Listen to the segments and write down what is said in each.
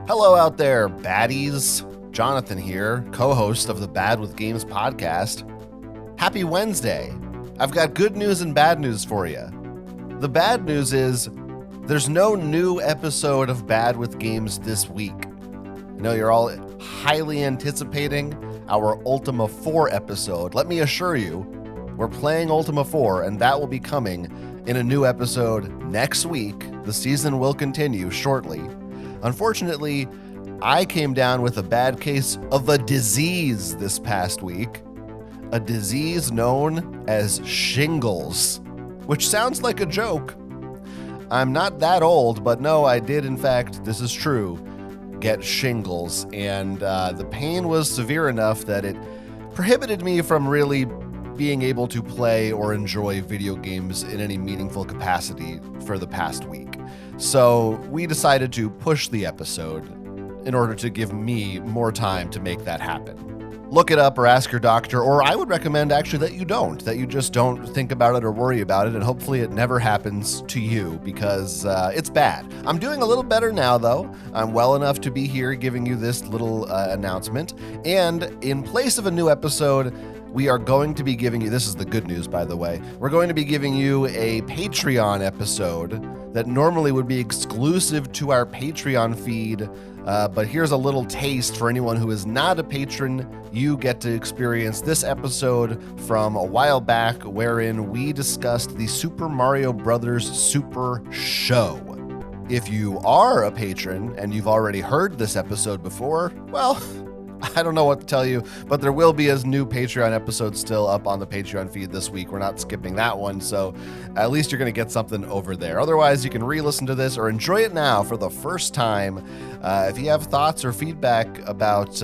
Hello out there, baddies. Jonathan here, co-host of the Bad with Games podcast. Happy Wednesday. I've got good news and bad news for you. The bad news is there's no new episode of Bad with Games this week. I know you're all highly anticipating our Ultima 4 episode. Let me assure you, we're playing Ultima 4, and that will be coming in a new episode next week. The season will continue shortly. Unfortunately, I came down with a bad case of a disease this past week. A disease known as shingles, which sounds like a joke. I'm not that old, but no, I did, in fact, this is true, get shingles, and the pain was severe enough that it prohibited me from really being able to play or enjoy video games in any meaningful capacity for the past week. So we decided to push the episode in order to give me more time to make that happen. Look it up or ask your doctor, or I would recommend actually that you just don't think about it or worry about it, and hopefully it never happens to you because it's bad. I'm doing a little better now, though. I'm well enough to be here giving you this little announcement, and in place of a new episode, we are going to be giving you, this is the good news, by the way, we're going to be giving you a Patreon episode that normally would be exclusive to our Patreon feed, but here's a little taste for anyone who is not a patron. You get to experience this episode from a while back wherein we discussed the Super Mario Bros. Super Show. If you are a patron and you've already heard this episode before, well, I don't know what to tell you, but there will be a new Patreon episode still up on the Patreon feed this week. We're not skipping that one, so at least you're going to get something over there. Otherwise, you can re-listen to this or enjoy it now for the first time. If you have thoughts or feedback about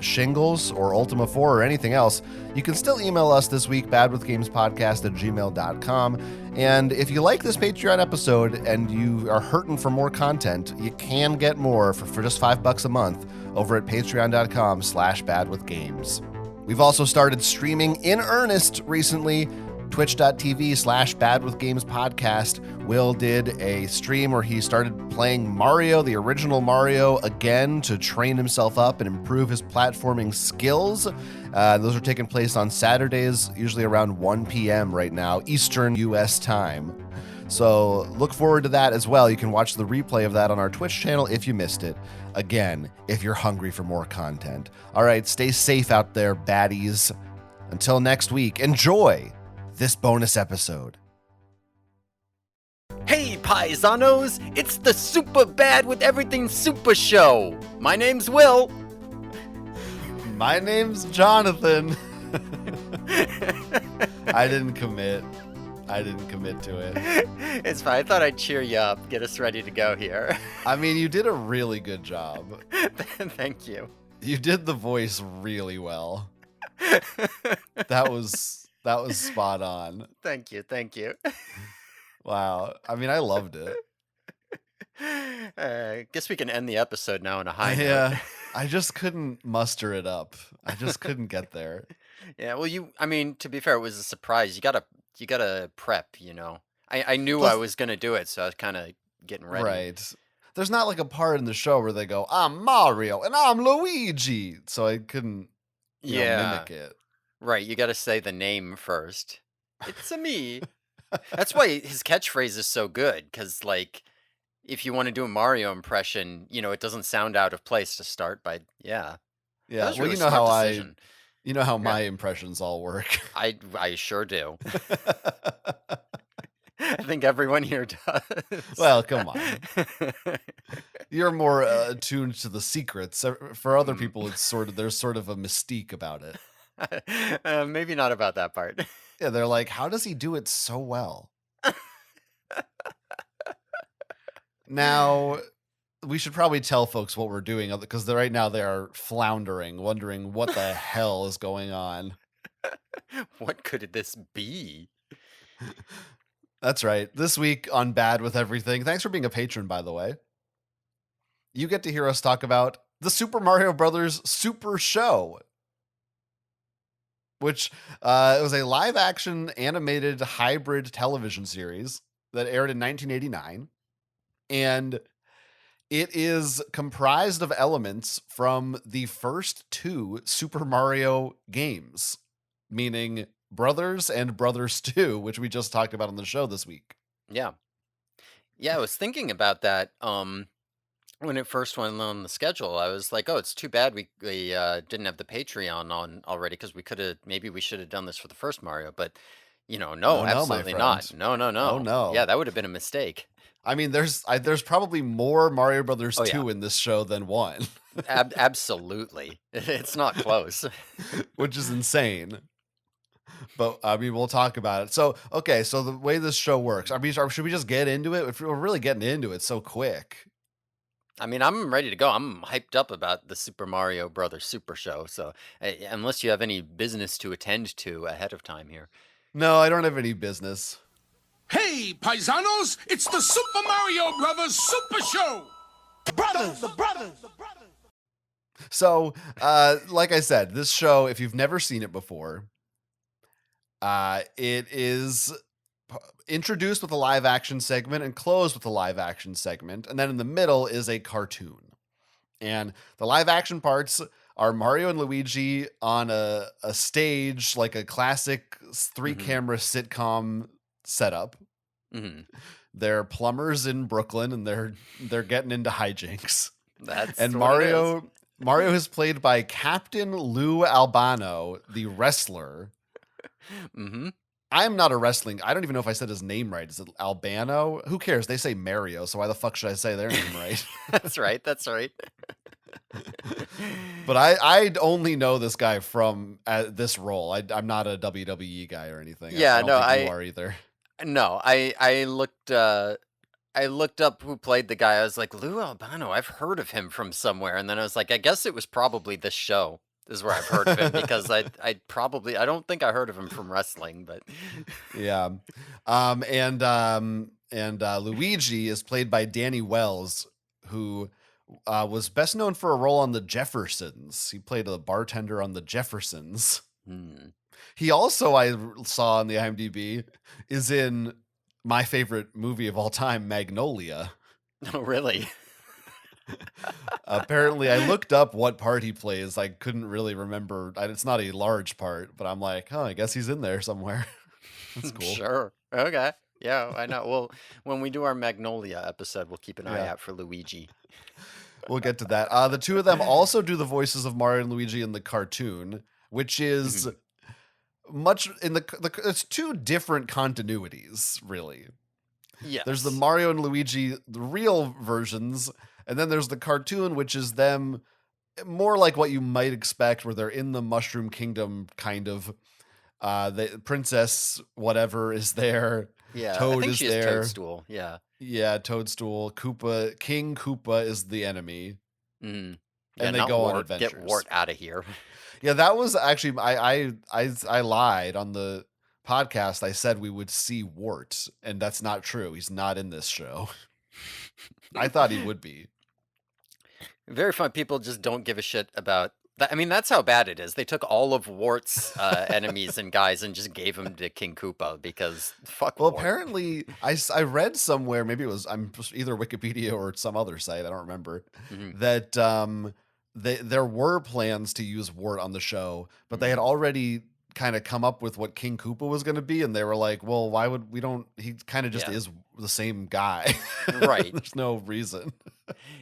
shingles or Ultima 4 or anything else, you can still email us this week, badwithgamespodcast@gmail.com. And if you like this Patreon episode and you are hurting for more content, you can get more for just $5 a month over at patreon.com/badwithgames. We've also started streaming in earnest recently, twitch.tv/badwithgamespodcast. Will did a stream where he started playing Mario, the original Mario, again to train himself up and improve his platforming skills. Those are taking place on Saturdays, usually around 1 p.m. right now, Eastern U.S. time. So look forward to that as well. You can watch the replay of that on our Twitch channel if you missed it. Again, if you're hungry for more content. All right, stay safe out there, baddies. Until next week, enjoy this bonus episode. Hey, paisanos! It's the Super Bad with Everything Super Show! My name's Will. My name's Jonathan. I didn't commit to it. It's fine. I thought I'd cheer you up, get us ready to go here. I mean, you did a really good job. Thank you. You did the voice really well. That was spot on. Thank you. Wow. I mean, I loved it. Guess we can end the episode now on a high note. Yeah, I just couldn't muster it up. I just couldn't get there. Yeah, well, to be fair, it was a surprise. You gotta prep, you know. I knew I was gonna do it, so I was kind of getting ready. Right. There's not like a part in the show where they go, "I'm Mario and I'm Luigi," so I couldn't, mimic it. Right, you gotta say the name first. It's a me. That's why his catchphrase is so good, because, like, if you want to do a Mario impression, it doesn't sound out of place to start, but yeah. Yeah, That was well, really smart decision. you know how my impressions all work. I sure do. I think everyone here does. Well, come on. You're more attuned to the secrets. For other people, there's sort of a mystique about it. Maybe not about that part. Yeah, they're like, how does he do it so well? Now, we should probably tell folks what we're doing, because right now they are floundering, wondering what the hell is going on. What could this be? That's right. This week on Bad with Everything, thanks for being a patron, by the way, you get to hear us talk about the Super Mario Bros. Super Show, which it was a live-action animated hybrid television series that aired in 1989. And It is comprised of elements from the first 2 Super Mario games, meaning Brothers and Brothers 2, which we just talked about on the show this week. Yeah. Yeah, I was thinking about that, when it first went on the schedule. I was like, "Oh, it's too bad we didn't have the Patreon on already because we should have done this for the first Mario." But, no, Oh no, my absolutely friend. not. No, no, Oh no. Yeah, no. that would have been a mistake. I mean, there's probably more Mario Brothers Oh, yeah. 2 in this show than 1, Absolutely. It's not close. which is insane. But I mean, we'll talk about it. So, okay, so the way this show works, I mean, should we just get into it? If we're really getting into it so quick. I mean, I'm ready to go. I'm hyped up about the Super Mario Brothers Super Show. So, unless you have any business to attend to ahead of time here. No, I don't have any business. Hey, paisanos, it's the Super Mario Brothers Super Show! Brothers. So, like I said, this show, if you've never seen it before, it is introduced with a live action segment and closed with a live action segment. And then in the middle is a cartoon. And the live action parts are Mario and Luigi on a stage, like a classic 3-camera sitcom setup. Hmm. They're plumbers in Brooklyn and they're getting into hijinks. That's And what it is. Mario is played by Captain Lou Albano, the wrestler. Hmm. I am not a wrestling. I don't even know if I said his name right. Is it Albano? Who cares? They say Mario, so why the fuck should I say their name right? That's right. That's right. But I only know this guy from this role. I'm not a WWE guy or anything. Yeah, I don't no, think you are either. no, I looked up who played the guy. I was like, Lou Albano, I've heard of him from somewhere. And then I was like, I guess it was probably this show is where I've heard of him because I don't think I heard of him from wrestling, but Yeah. Luigi is played by Danny Wells, who was best known for a role on The Jeffersons. He played a bartender on The Jeffersons. Hmm. He also, I saw on the IMDb, is in my favorite movie of all time, Magnolia. Oh, really? Apparently, I looked up what part he plays. I couldn't really remember. It's not a large part, but I'm like, oh, I guess he's in there somewhere. That's cool. Sure. Okay. Yeah, I know. Well, when we do our Magnolia episode, we'll keep an eye Yeah. out for Luigi. We'll get to that. The two of them also do the voices of Mario and Luigi in the cartoon, which is much in it's 2 different continuities, really. Yes. There's the Mario and Luigi, the real versions, and then there's the cartoon, which is them more like what you might expect, where they're in the Mushroom Kingdom, kind of. The princess, whatever, is there. Yeah, Toad I think is she there. is Toadstool. Yeah. Yeah, Toadstool. Koopa, King Koopa is the enemy. Mm. And they not go on Wart. adventures. Get Wart out of here. Yeah, that was actually I lied on the podcast. I said we would see Wart, and that's not true. He's not in this show. I thought he would be. Very fun. People just don't give a shit about that. I mean, that's how bad it is. They took all of Wart's enemies and guys and just gave them to King Koopa because fuck Well, Wart. apparently, I read somewhere, maybe it was either Wikipedia or some other site, I don't remember, that there were plans to use Wart on the show, but they had already kind of come up with what King Koopa was going to be, and they were like, well, why would we don't, he kind of just Yeah. is the same guy. Right. There's no reason.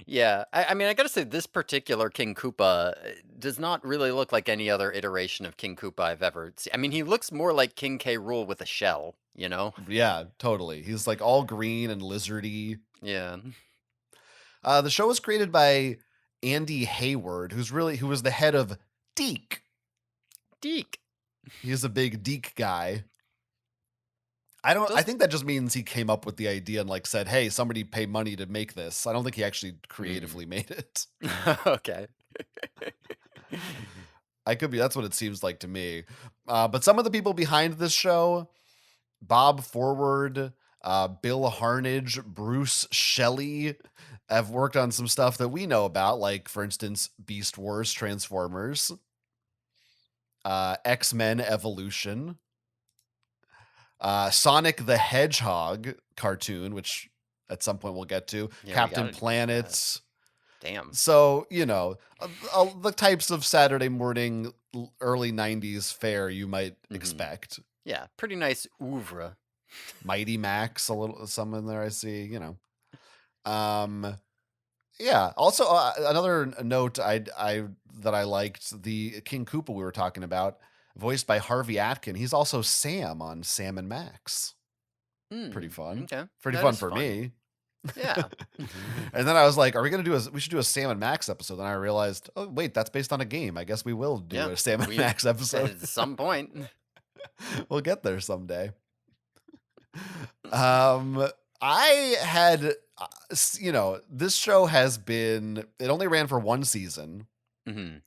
Yeah, I mean, I gotta say, this particular King Koopa does not really look like any other iteration of King Koopa I've ever seen. I mean, he looks more like King K. Rool with a shell, you know? Yeah, totally. He's like all green and lizardy. Yeah. The show was created by Andy Hayward, who was the head of Deke. Deke. He's a big Deke guy. I think that just means he came up with the idea and like said, hey, somebody pay money to make this. I don't think he actually creatively made it. Okay. That's what it seems like to me. But some of the people behind this show, Bob Forward, Bill Harnage, Bruce Shelley, have worked on some stuff that we know about, like, for instance, Beast Wars, Transformers, X-Men Evolution, Sonic the Hedgehog cartoon, which at some point we'll get to, Yeah, we Captain gotta do Planet, Damn. So, the types of Saturday morning, early 90s fare you might Hmm. expect. Yeah, pretty nice oeuvre. Mighty Max, some in there I see, Um, yeah. Also, another note I that I liked, the King Koopa we were talking about, voiced by Harvey Atkin. He's also Sam on Sam and Max. Pretty fun. Okay, Pretty that fun is for fun. me. Yeah. And then I was like, we should do a Sam and Max episode. Then I realized, oh wait, that's based on a game. I guess we will do Yeah, a Sam and we Max episode. at some point. We'll get there someday. Um, I had, this show it only ran for one season. Hmm.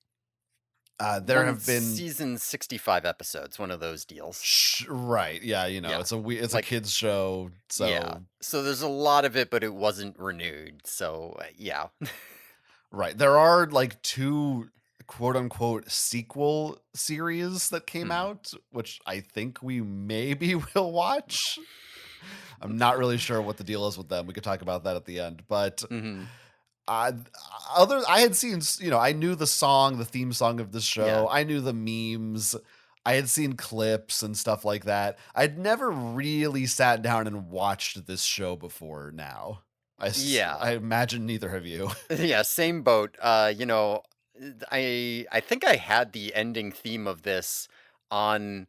There One have been, season, 65 episodes, one of those deals. right. Yeah. Yeah. It's a Like, kid's show. yeah. So, So there's a lot of it, but it wasn't renewed. So, yeah. right. There are like two quote unquote sequel series that came Mhm. out, which I think we maybe will watch. I'm not really sure what the deal is with them. We could talk about that at the end, but Mhm. uh, I had seen, I knew the theme song of this Yeah. show. I knew the memes. I had seen clips and stuff like that. I'd never really sat down and watched this show before now. Yeah. I imagine neither have you. Yeah, same boat. I think I had the ending theme of this on,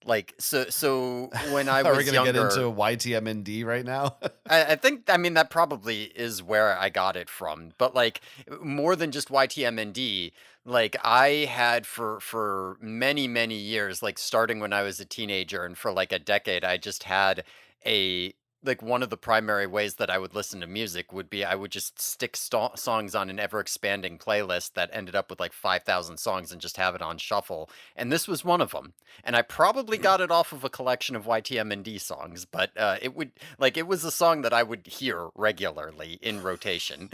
like, so when I Are we was going to get into younger, YTMND right now? I think, I mean, that probably is where I got it from, but like more than just YTMND, like I had for many many years, like starting when I was a teenager and for like a decade, I just had a like one of the primary ways that I would listen to music would be I would just stick songs on an ever expanding playlist that ended up with like 5,000 songs and just have it on shuffle. And this was one of them. And I probably got it off of a collection of YTMND songs, but it was a song that I would hear regularly in rotation.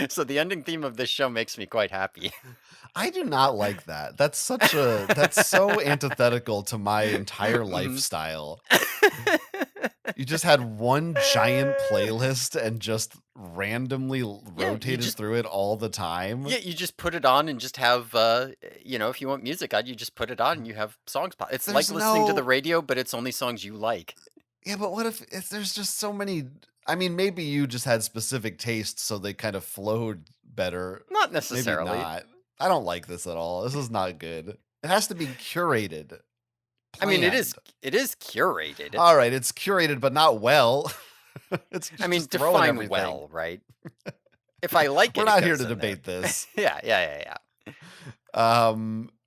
So the ending theme of this show makes me quite happy. I do not like that. That's so antithetical to my entire Mhm. lifestyle. You just had one giant playlist and just randomly Yeah, you rotated just through it all the time. yeah, you just put it on and just have if you want music on, you just put it on and you have songs pop. It's like There's listening to the no radio, but it's only songs you like. Yeah, but what if there's just so many. I mean, maybe you just had specific tastes so they kind of flowed better. Not Maybe necessarily. not. I don't like this at all. This is not good. It has to be curated, I mean, planned. it is curated. All right, it's curated, but not well. It's I mean, just throwing define everything. well, right? If I like We're it, it not here goes to in there. debate this. Yeah.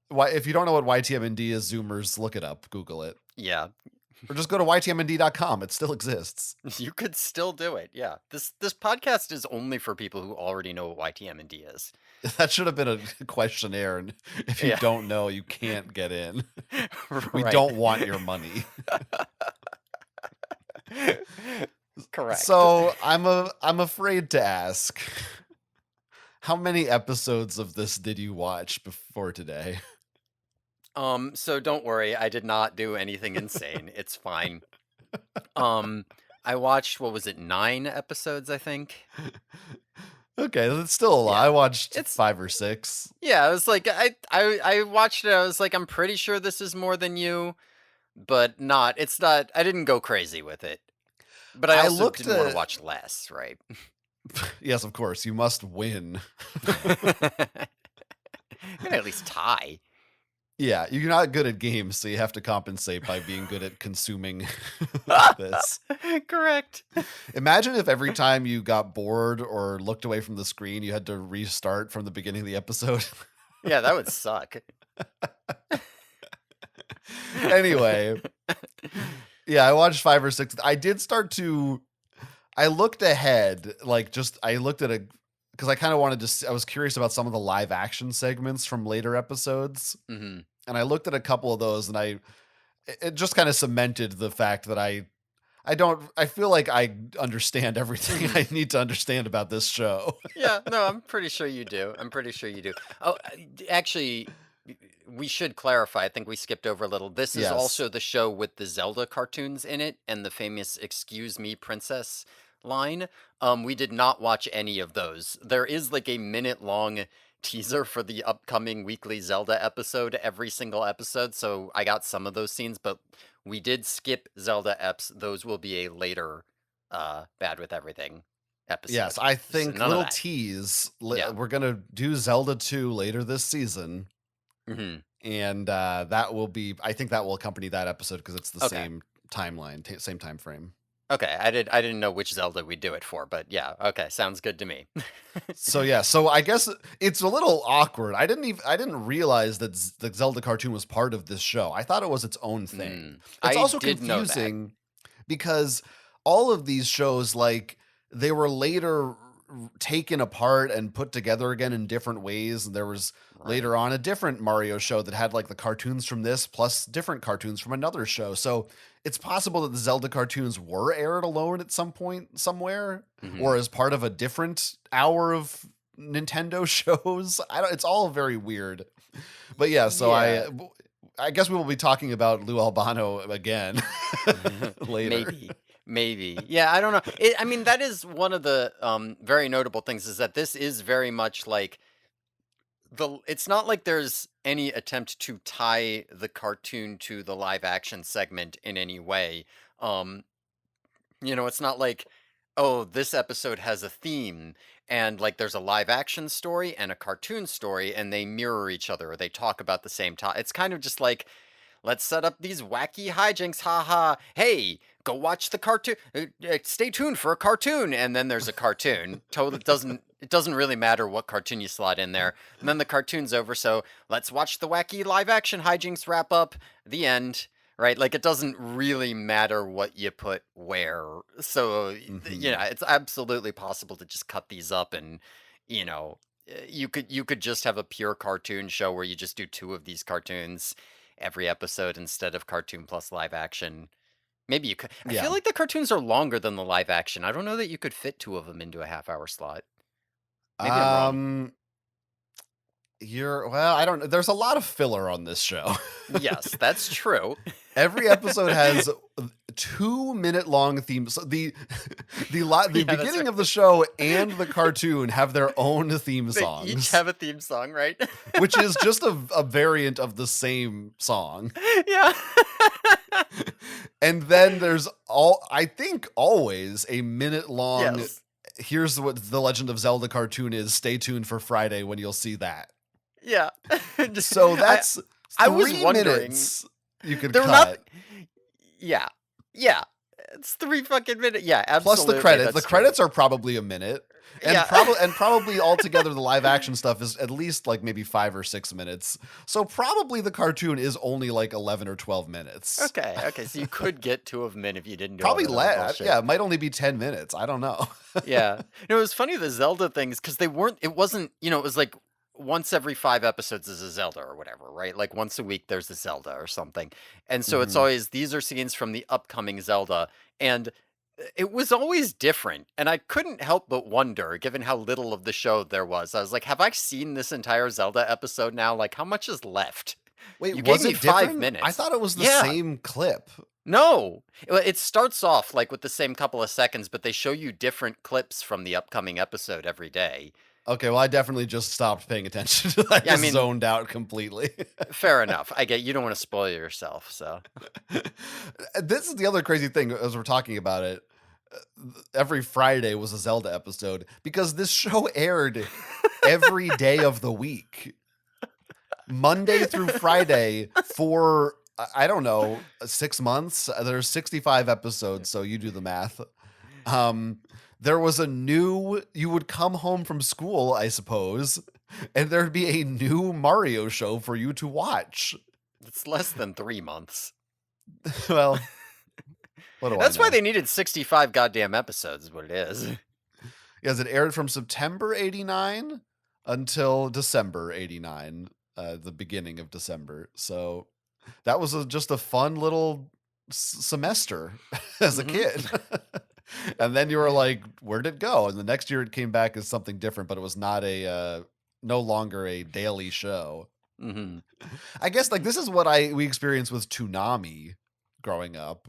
Why? If you don't know what YTMND is, Zoomers, look it up. Google it, Yeah, or just go to ytmnd.com. It still exists. you could still do it. Yeah. This podcast is only for people who already know what YTMND is. That should have been a questionnaire, and if you Yeah. don't know, you can't get in. We Right. don't want your money. Correct. So I'm afraid to ask, how many episodes of this did you watch before today? So don't worry, I did not do anything insane. It's fine. Um, I watched, what was it, 9 episodes, I think? Okay, that's still a lot. Yeah. I watched It's 5 or 6. Yeah, I was like, I watched it. I was like, I'm pretty sure this is more than you, but not. It's not. I didn't go crazy with it, but I I also looked didn't want to at watch less, right? Yes, of course, you must win. Gonna at least tie. Yeah, you're not good at games, so you have to compensate by being good at consuming this. Correct. Imagine if every time you got bored or looked away from the screen, you had to restart from the beginning of the episode. Yeah, that would suck. Anyway, yeah, I watched 5 or 6. I looked ahead, I looked at because I kind of wanted to, I was curious about some of the live action segments from later episodes. Hmm. And I looked at a couple of those, and it just kind of cemented the fact that I feel like I understand everything I need to understand about this show. Yeah, no, I'm pretty sure you do. I'm pretty sure you do. Oh, actually, we should clarify. I think we skipped over a little. This is Yes. also the show with the Zelda cartoons in it and the famous "Excuse Me, Princess" line. We did not watch any of those. There is like a minute-long teaser for the upcoming weekly Zelda episode every single episode, so I got some of those scenes, but we did skip Zelda eps. Those will be a later Bad with Everything episode. Yes, I So think none of little that. tease. Yeah. We're gonna do Zelda 2 later this season, hmm and that will be. I think that will accompany that episode because it's the Okay. same timeline, same time frame. Okay, I didn't know which Zelda we'd do it for, but yeah, okay, sounds good to me. So yeah, so I guess it's a little awkward. I didn't realize that the Zelda cartoon was part of this show. I thought it was its own thing. It's I also did know that. confusing because all of these shows, like, they were later taken apart and put together again in different ways. There was later Right. on a different Mario show that had like the cartoons from this plus different cartoons from another show. So it's possible that the Zelda cartoons were aired alone at some point somewhere Mhm. or as part of a different hour of Nintendo shows. It's all very weird. But yeah, so Yeah. I guess we will be talking about Lou Albano again later. Maybe. Yeah, I don't know. I mean, that is one of the very notable things is that this is very much like it's not like there's any attempt to tie the cartoon to the live action segment in any way. Um, it's not like, oh, this episode has a theme and like there's a live action story and a cartoon story and they mirror each other or they talk about the same topic. It's kind of just like, let's set up these wacky hijinks. Haha. Hey, go watch the cartoon. Stay tuned for a cartoon. And then there's a cartoon. Totally it doesn't really matter what cartoon you slot in there. And then the cartoon's over. So let's watch the wacky live action hijinks wrap up. The end. Right? Like it doesn't really matter what you put where. So, it's absolutely possible to just cut these up and, you could just have a pure cartoon show where you just do two of these cartoons every episode instead of cartoon plus live action. Maybe you could. I Yeah. feel like the cartoons are longer than the live action. I don't know that you could fit two of them into a half-hour slot. Maybe I'm wrong. I don't know. There's a lot of filler on this show. Yes, that's true. Every episode has 2-minute long themes. The Yeah, that's beginning right. of the show and the cartoon have their own theme They songs, each have a theme song, right? which is just a variant of the same song. Yeah. And then there's I think always a minute long. Yes. Here's what the Legend of Zelda cartoon is. Stay tuned for Friday when you'll see that. Yeah. So that's I was 3 wondering. minutes you could They're cut. not. Yeah. Yeah. It's 3 fucking minutes. Yeah, absolutely. Plus the credits. that's The true. credits are probably a minute. And Yeah. probably altogether the live action stuff is at least like maybe 5 or 6 minutes. So probably the cartoon is only like 11 or 12 minutes. Okay, so you could get 2 of them in if you didn't do Probably all that other less. bullshit. Yeah, it might only be 10 minutes. I don't know. Yeah. It was funny the Zelda things because it wasn't, it was like once every 5 episodes is a Zelda or whatever, right? Like once a week there's a Zelda or something. And so it's Mhm. always these are scenes from the upcoming Zelda and it was always different. And I couldn't help but wonder, given how little of the show there was. I was like, have I seen this entire Zelda episode now? Like how much is left? Wait, You was gave me it 5 different? minutes. I thought it was the Yeah. same clip. No, it starts off like with the same couple of seconds, but they show you different clips from the upcoming episode every day. Okay, well, I definitely just stopped paying attention to that. I Yeah, I just mean- zoned out completely. Fair enough. I get you don't want to spoil yourself, so This is the other crazy thing as we're talking about it. Every Friday was a Zelda episode because this show aired every day of the week. Monday through Friday for, I don't know, 6 months. There's 65 episodes, so you do the math. There was you would come home from school, I suppose, and there'd be a new Mario show for you to watch. it's less than 3 months. Well, what do That's I why know? they needed 65 goddamn episodes, is what it is. Yes, it aired from September 89 until December 89, the beginning of December. So that was just a fun little semester as a Mhm. kid. And then you were like, where'd it go? And the next year it came back as something different, but it was not no longer a daily show. hmm I guess like this is what we experienced with Toonami growing up.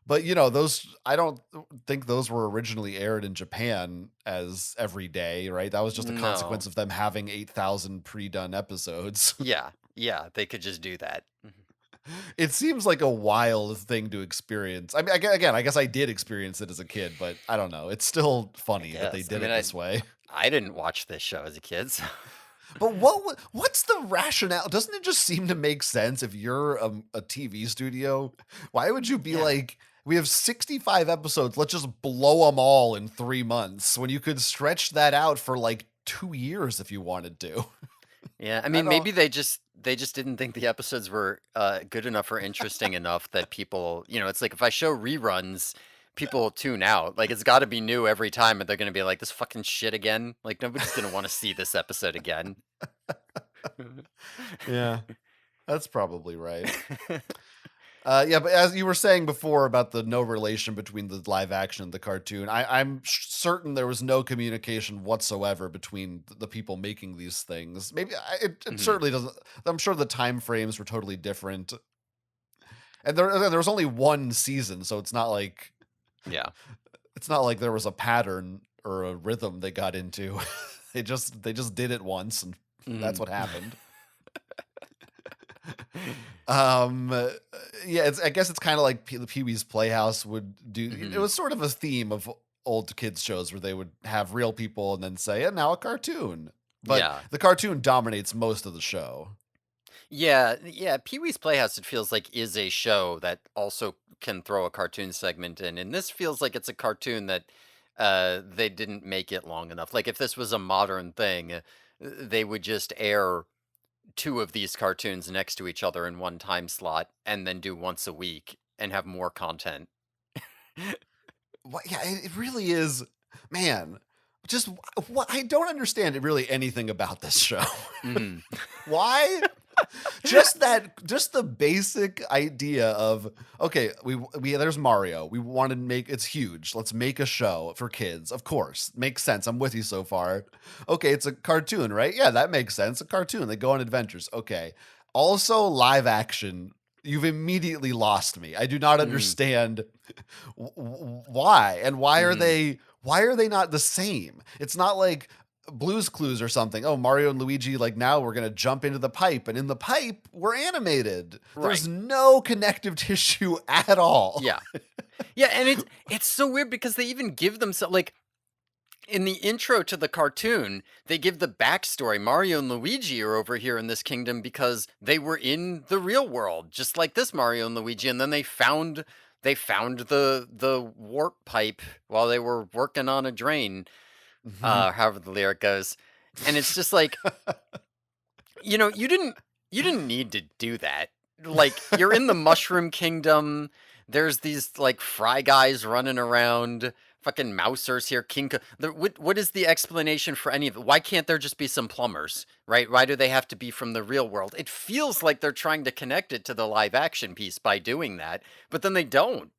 But those I don't think those were originally aired in Japan as every day, right? That was just a consequence No. of them having 8,000 pre-done episodes. Yeah. Yeah. They could just do that. It seems like a wild thing to experience. I mean, again, I guess I did experience it as a kid, but I don't know. It's still I funny that they guess. I did mean, it this way. I didn't watch this show as a kid. So. But what's the rationale? Doesn't it just seem to make sense if you're a TV studio? Why would you be Yeah. like, we have 65 episodes, let's just blow them all in 3 months when you could stretch that out for like 2 years if you wanted to? Yeah. I I mean, don't maybe they just didn't think the episodes were good enough or interesting enough that people, it's like if I show reruns, people tune out. Like it's got to be new every time, and they're going to be like, this fucking shit again. Like nobody's going to want to see this episode again. Yeah, that's probably right. Yeah, but as you were saying before about the no relation between the live action and the cartoon, I'm certain there was no communication whatsoever between the people making these things. Maybe it Mhm. certainly doesn't. I'm sure the time frames were totally different, and there was only one season, so Yeah. it's not like there was a pattern or a rhythm they got into. They just did it once, and that's Mhm. what happened. Um, uh, yeah, I guess it's kind of like the Pee-wee's Playhouse would do. It Mhm. was sort of a theme of old kids shows where they would have real people and then say, and now a cartoon. But Yeah. the cartoon dominates most of the show. Yeah, yeah. Pee-wee's Playhouse, it feels like, is a show that also can throw a cartoon segment in, and this feels like it's a cartoon that they didn't make it long enough. Like if this was a modern thing, they would just air two of these cartoons next to each other in one time slot, and then do once a week and have more content. Yeah, it really is, man. Just what I don't understand really anything about this show. Mhm. Why? Just the basic idea of, okay, we there's Mario. We want to make it's huge. Let's make a show for kids. Of course, makes sense. I'm with you so far. Okay, it's a cartoon, right? Yeah, that makes sense. A cartoon. They go on adventures. Okay. Also, live action. You've immediately lost me. I do not Mhm. understand why, and Mhm. why are they not the same? It's not like Blues Clues or something. Oh, Mario and Luigi, like now we're gonna jump into the pipe, and in the pipe we're animated. Right. There's no connective tissue at all. Yeah. Yeah, and it's so weird because they even give themselves like in the intro to the cartoon, they give the backstory. Mario and Luigi are over here in this kingdom because they were in the real world, just like this Mario and Luigi, and then they found the warp pipe while they were working on a drain, Mhm. however the lyric goes. And it's just like, you didn't need to do that. Like you're in the Mushroom Kingdom. There's these like fry guys running around. Fucking mousers here. What is the explanation for any of it? Why can't there just be some plumbers, right? Why do they have to be from the real world? It feels like they're trying to connect it to the live action piece by doing that, but then they don't.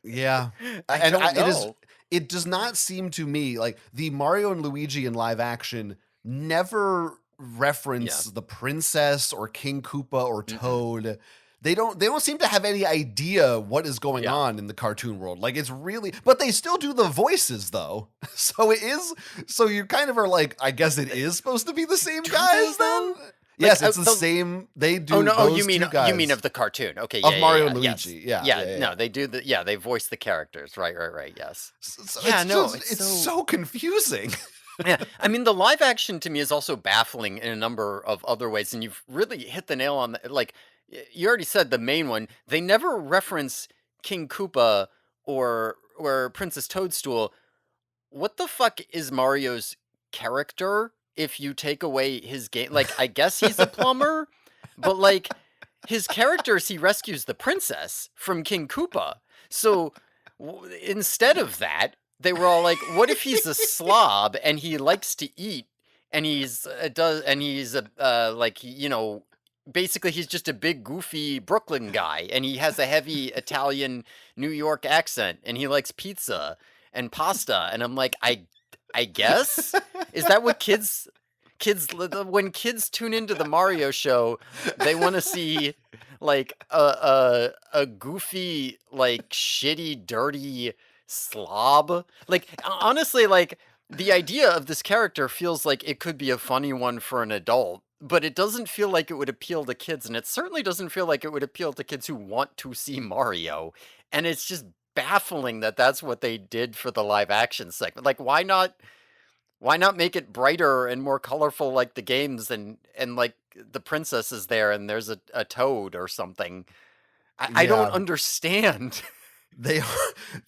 Yeah, I don't know. it does not seem to me like the Mario and Luigi in live action never Yeah. reference the princess or King Koopa or Mm-mm. Toad. They don't seem to have any idea what is going Yeah. on in the cartoon world. Like it's really, but they still do the voices though. So it is, so you kind of are like, I guess it is supposed to be the same Do they guys then? though? Like Yes, it's the the same. They Oh, do no, oh, those two you mean guys of the cartoon. Okay, of yeah, yeah, Mario yeah, and yes. Luigi. Yeah, Yeah, yeah, yeah. no, they voice the characters. Right, right, right, yes. So Yeah, no, it's it's so so confusing. yeah, I mean, the live action to me is also baffling in a number of other ways, and you've really hit the nail on the like, you already said the main one. They never reference King Koopa or Princess Toadstool. What the fuck is Mario's character if you take away his game? Like, I guess he's a plumber, but like his character is he rescues the princess from King Koopa. So instead of that, they were all like, "What if he's a slob and he likes to eat and he's like basically he's just a big goofy Brooklyn guy and he has a heavy Italian New York accent and he likes pizza and pasta." And I'm like, I guess is that what kids? when kids tune into the Mario show, they want to see like a goofy, like shitty, dirty slob. Like honestly, like the idea of this character feels like it could be a funny one for an adult, but it doesn't feel like it would appeal to kids, and it certainly doesn't feel like it would appeal to kids who want to see Mario. And it's just baffling that that's what they did for the live action segment. Like, why not make it brighter and more colorful like the games, and like the princess is there and there's a toad or something. I don't Yeah. understand.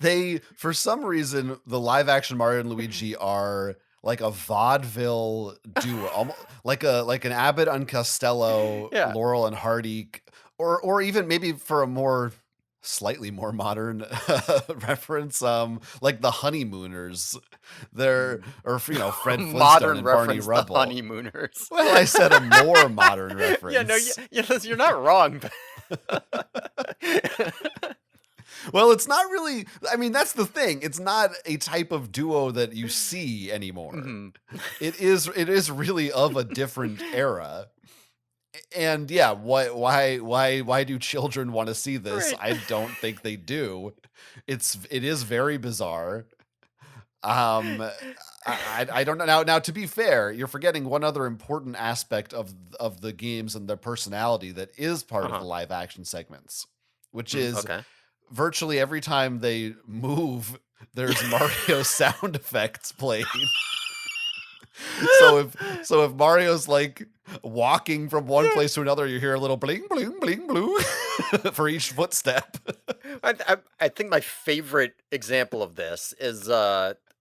They for some reason the live action Mario and Luigi are like a vaudeville duo, almost like an Abbott and Costello, Yeah. Laurel and Hardy, or even maybe for a more slightly more modern reference, like the Honeymooners. They're or Fred Flintstone Modern and Barney reference, the Rubble. Honeymooners. Well, I said a more modern reference. Yeah, no, you're not wrong. Well, it's not really. I mean, that's the thing. It's not a type of duo that you see anymore. It is really of a different era. And yeah, why do children want to see this? Right. I don't think they do. It is very bizarre. I don't know. Now, to be fair, you're forgetting one other important aspect of the games and their personality that is part of the live action segments, which is Okay. virtually every time they move, there's Mario sound effects played. So if Mario's like walking from one place to another, you hear a little bling bling bling blue for each footstep. I think my favorite example of this is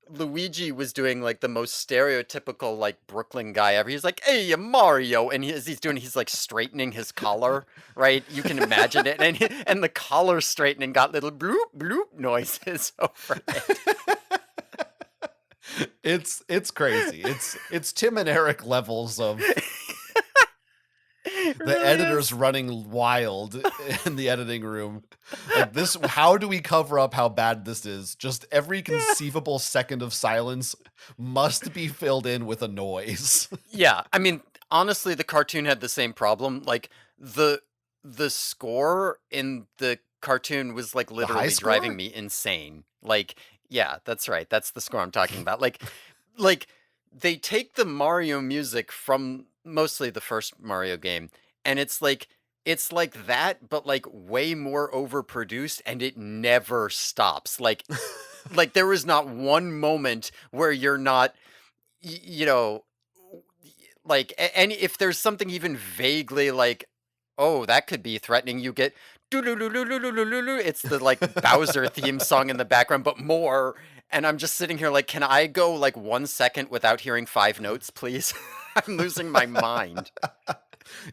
Luigi was doing like the most stereotypical like Brooklyn guy ever. He's like, "Hey, Mario," and he's like straightening his collar, right? You can imagine it, and the collar straightening got little bloop bloop noises over it. It's crazy. It's Tim and Eric levels of the Really editors is. running wild in the editing room. Like this, how do we cover up how bad this is? Just every conceivable second of silence must be filled in with a noise. Yeah, I mean, honestly, the cartoon had the same problem. Like the score in the cartoon was like literally score? driving me insane. Like, yeah, that's right. That's the score I'm talking about. Like they take the Mario music from mostly the first Mario game, and it's like that, but like way more overproduced, and it never stops. Like there is not one moment where you're not, you know, like any if there's something even vaguely like, oh, that could be threatening, you get doo-doo-doo-doo-doo-doo-doo-doo. It's the like Bowser theme song in the background, but more. And I'm just sitting here like, can I go like 1 second without hearing 5 notes, please? I'm losing my mind.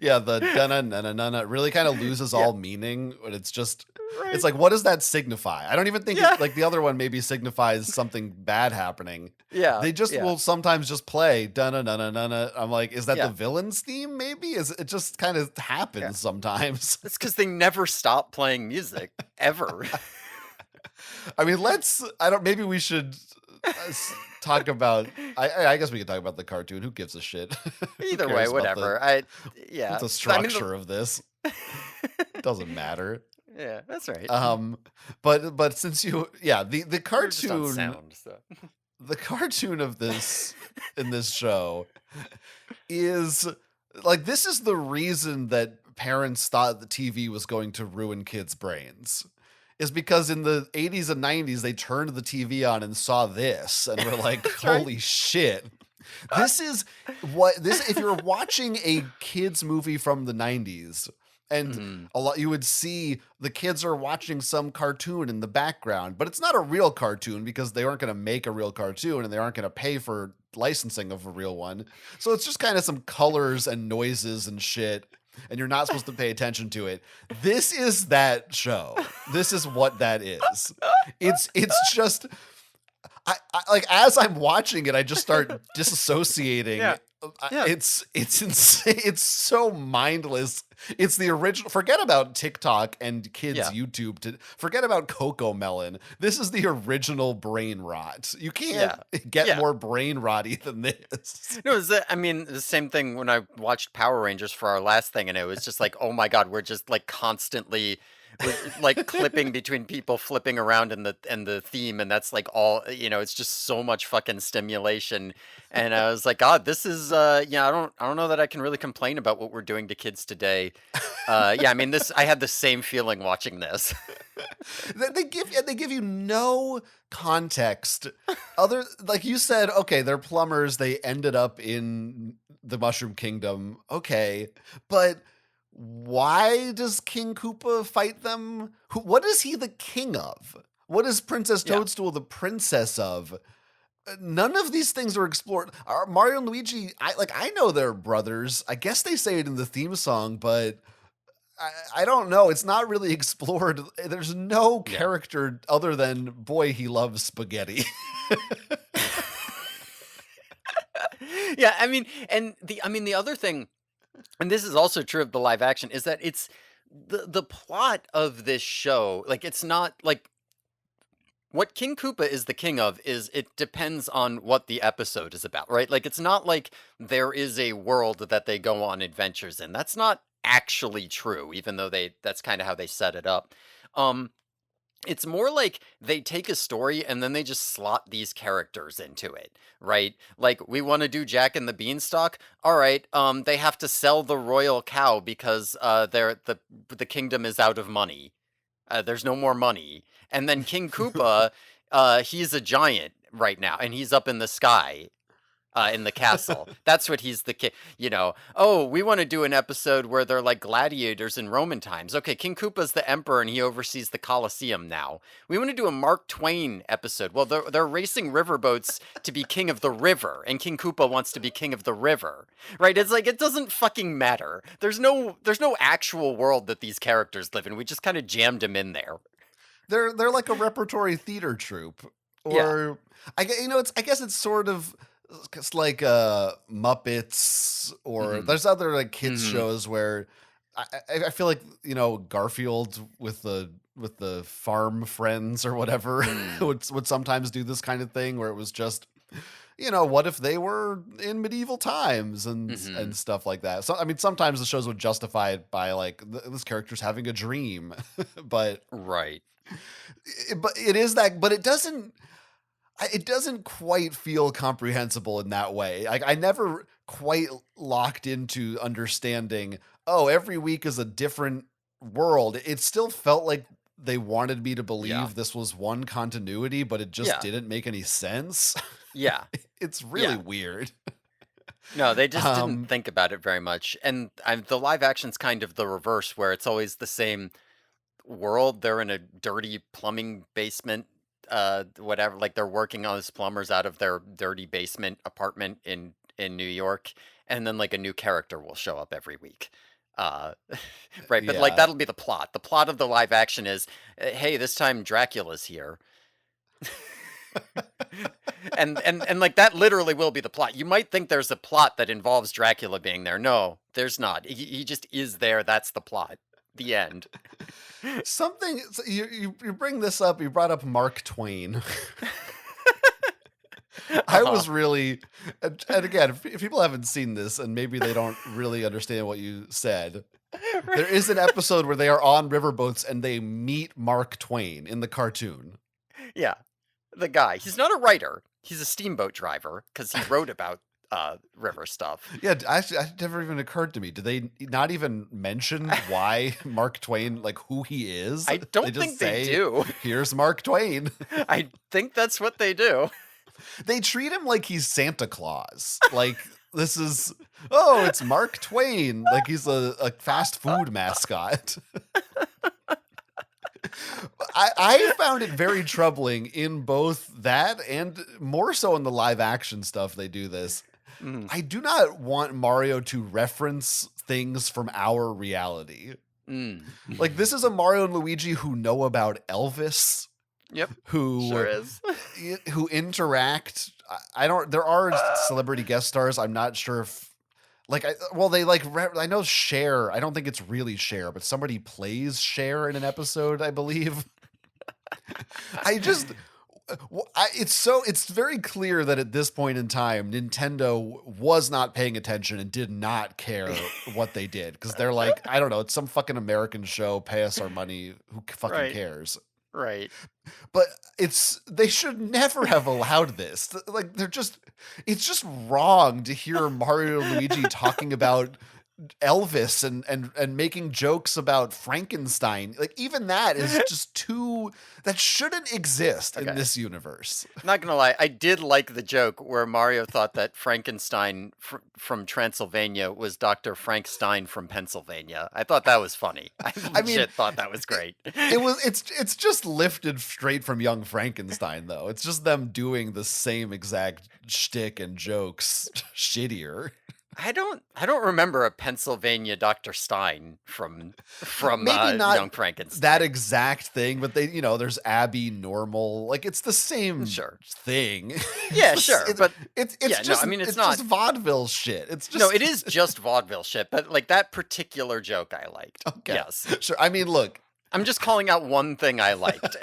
Yeah, the na-na-na-na-na really kind of loses all meaning, but it's just Right. it's like, what does that signify? I don't even think Yeah. like the other one maybe signifies something bad happening. Yeah. They just yeah. will sometimes just play da-na-na-na-na-na. I'm like, is that Yeah. the villain's theme? Maybe it just kind of happens sometimes. It's because they never stop playing music ever. I mean, maybe we should talk about. I guess we could talk about the cartoon. Who gives a shit? Who Either way, cares about whatever. Yeah. the structure of this. It doesn't matter. Yeah, that's right. But since the We're just on cartoon, sound, so. the cartoon of this in this show is like, this is the reason that parents thought the TV was going to ruin kids' brains, is because in the 80s and 90s they turned the TV on and saw this and were like, right. holy shit. This is if you're watching a kids movie from the 90s, and you would see the kids are watching some cartoon in the background, but it's not a real cartoon because they aren't going to make a real cartoon and they aren't going to pay for licensing of a real one. So it's just kind of some colors and noises and shit, and you're not supposed to pay attention to it. This is that show. This is what that is. It's just I like, as I'm watching it, I just start disassociating. Yeah. Yeah. It's insane. It's so mindless. It's the original. Forget about TikTok and kids Yeah. YouTube. Forget about Coco Melon. This is the original brain rot. You can't Yeah. get Yeah. more brain rotty than this. No, I mean, the same thing when I watched Power Rangers for our last thing, and it was just like, oh my God, we're just like constantly like clipping between people flipping around in the theme, and that's like all, it's just so much fucking stimulation. And I was like, God, this is I don't know that I can really complain about what we're doing to kids today. Yeah, I mean, I had the same feeling watching this. They give you no context other, like you said, okay, they're plumbers, they ended up in the Mushroom Kingdom. Okay, but why does King Koopa fight them? What is he the king of? What is Princess Yeah. Toadstool the princess of? None of these things are explored. Mario and Luigi, I know they're brothers. I guess they say it in the theme song, but I don't know. It's not really explored. There's no Yeah. character other than, boy, he loves spaghetti. Yeah, I mean, the other thing, and this is also true of the live action, is that it's the plot of this show, like it's not like what King Koopa is the king of is it depends on what the episode is about, right? Like it's not like there is a world that they go on adventures in. That's not actually true, even though that's kind of how they set it up. Um it's more like they take a story and then they just slot these characters into it, right? Like we want to do Jack and the Beanstalk. All right, they have to sell the royal cow because the kingdom is out of money. There's no more money. And then King Koopa, he's a giant right now, and he's up in the sky, in the castle. That's what he's the king. Oh, we want to do an episode where they're like gladiators in Roman times. Okay, King Koopa's the emperor, and he oversees the Colosseum now. We want to do a Mark Twain episode. Well, they're racing riverboats to be king of the river, and King Koopa wants to be king of the river. Right? It's like it doesn't fucking matter. There's no actual world that these characters live in. We just kind of jammed them in there. They're like a repertory theater troupe, Yeah. or I guess it's sort of. It's like Muppets, or there's other like kids shows where I feel like Garfield with the farm friends or whatever would sometimes do this kind of thing where it was just what if they were in medieval times and stuff like that. So I mean, sometimes the shows would justify it by like this character's having a dream, but right. But it is that, but it doesn't quite feel comprehensible in that way. Like I never quite locked into understanding, oh, every week is a different world. It still felt like they wanted me to believe this was one continuity, but it just didn't make any sense. Yeah. It's really weird. No, they just didn't think about it very much. And the live action's kind of the reverse, where it's always the same world. They're in a dirty plumbing basement, whatever, like they're working on as plumbers out of their dirty basement apartment in New York, and then like a new character will show up every week. Right, but like that'll be the plot. The plot of the live action is, hey, this time Dracula's here. and like that literally will be the plot. You might think there's a plot that involves Dracula being there. No, there's not. He just is there. That's the plot. The end. Something you bring this up. You brought up Mark Twain. I was really, and again, if people haven't seen this and maybe they don't really understand what you said, there is an episode where they are on riverboats and they meet Mark Twain in the cartoon. Yeah, the guy. He's not a writer. He's a steamboat driver because he wrote about river stuff. Yeah, actually, it never even occurred to me. Did they not even mention why Mark Twain, like who he is? I don't think they do. Here's Mark Twain. I think that's what they do. They treat him like he's Santa Claus. Like it's Mark Twain. Like he's a fast food mascot. I found it very troubling in both that and more so in the live action stuff they do this. I do not want Mario to reference things from our reality. Like this is a Mario and Luigi who know about Elvis. Yep. Who sure is. Who interact I don't. There are celebrity guest stars. I'm not sure if I know Cher. I don't think it's really Cher, but somebody plays Cher in an episode, I believe. I just it's very clear that at this point in time, Nintendo was not paying attention and did not care what they did, because they're like, I don't know, it's some fucking American show. Pay us our money. Who fucking Right. cares? Right. But they should never have allowed this. Like, it's just wrong to hear Mario and Luigi talking about Elvis and making jokes about Frankenstein. Like, even that is just that shouldn't exist in this universe. Not gonna lie, I did like the joke where Mario thought that Frankenstein from Transylvania was Dr. Frankenstein from Pennsylvania. I thought that was funny. I legit thought that was great. It's just lifted straight from Young Frankenstein, though. It's just them doing the same exact shtick and jokes shittier. I don't remember a Pennsylvania Dr. Stein from Maybe not Young Frankenstein. that exact thing, but there's Abby Normal. Like, it's the same thing. Yeah, sure, but it's just it's not just vaudeville shit. It's just no, it is just vaudeville shit. But like that particular joke, I liked. Okay. Yes, sure. I mean, look, I'm just calling out one thing I liked.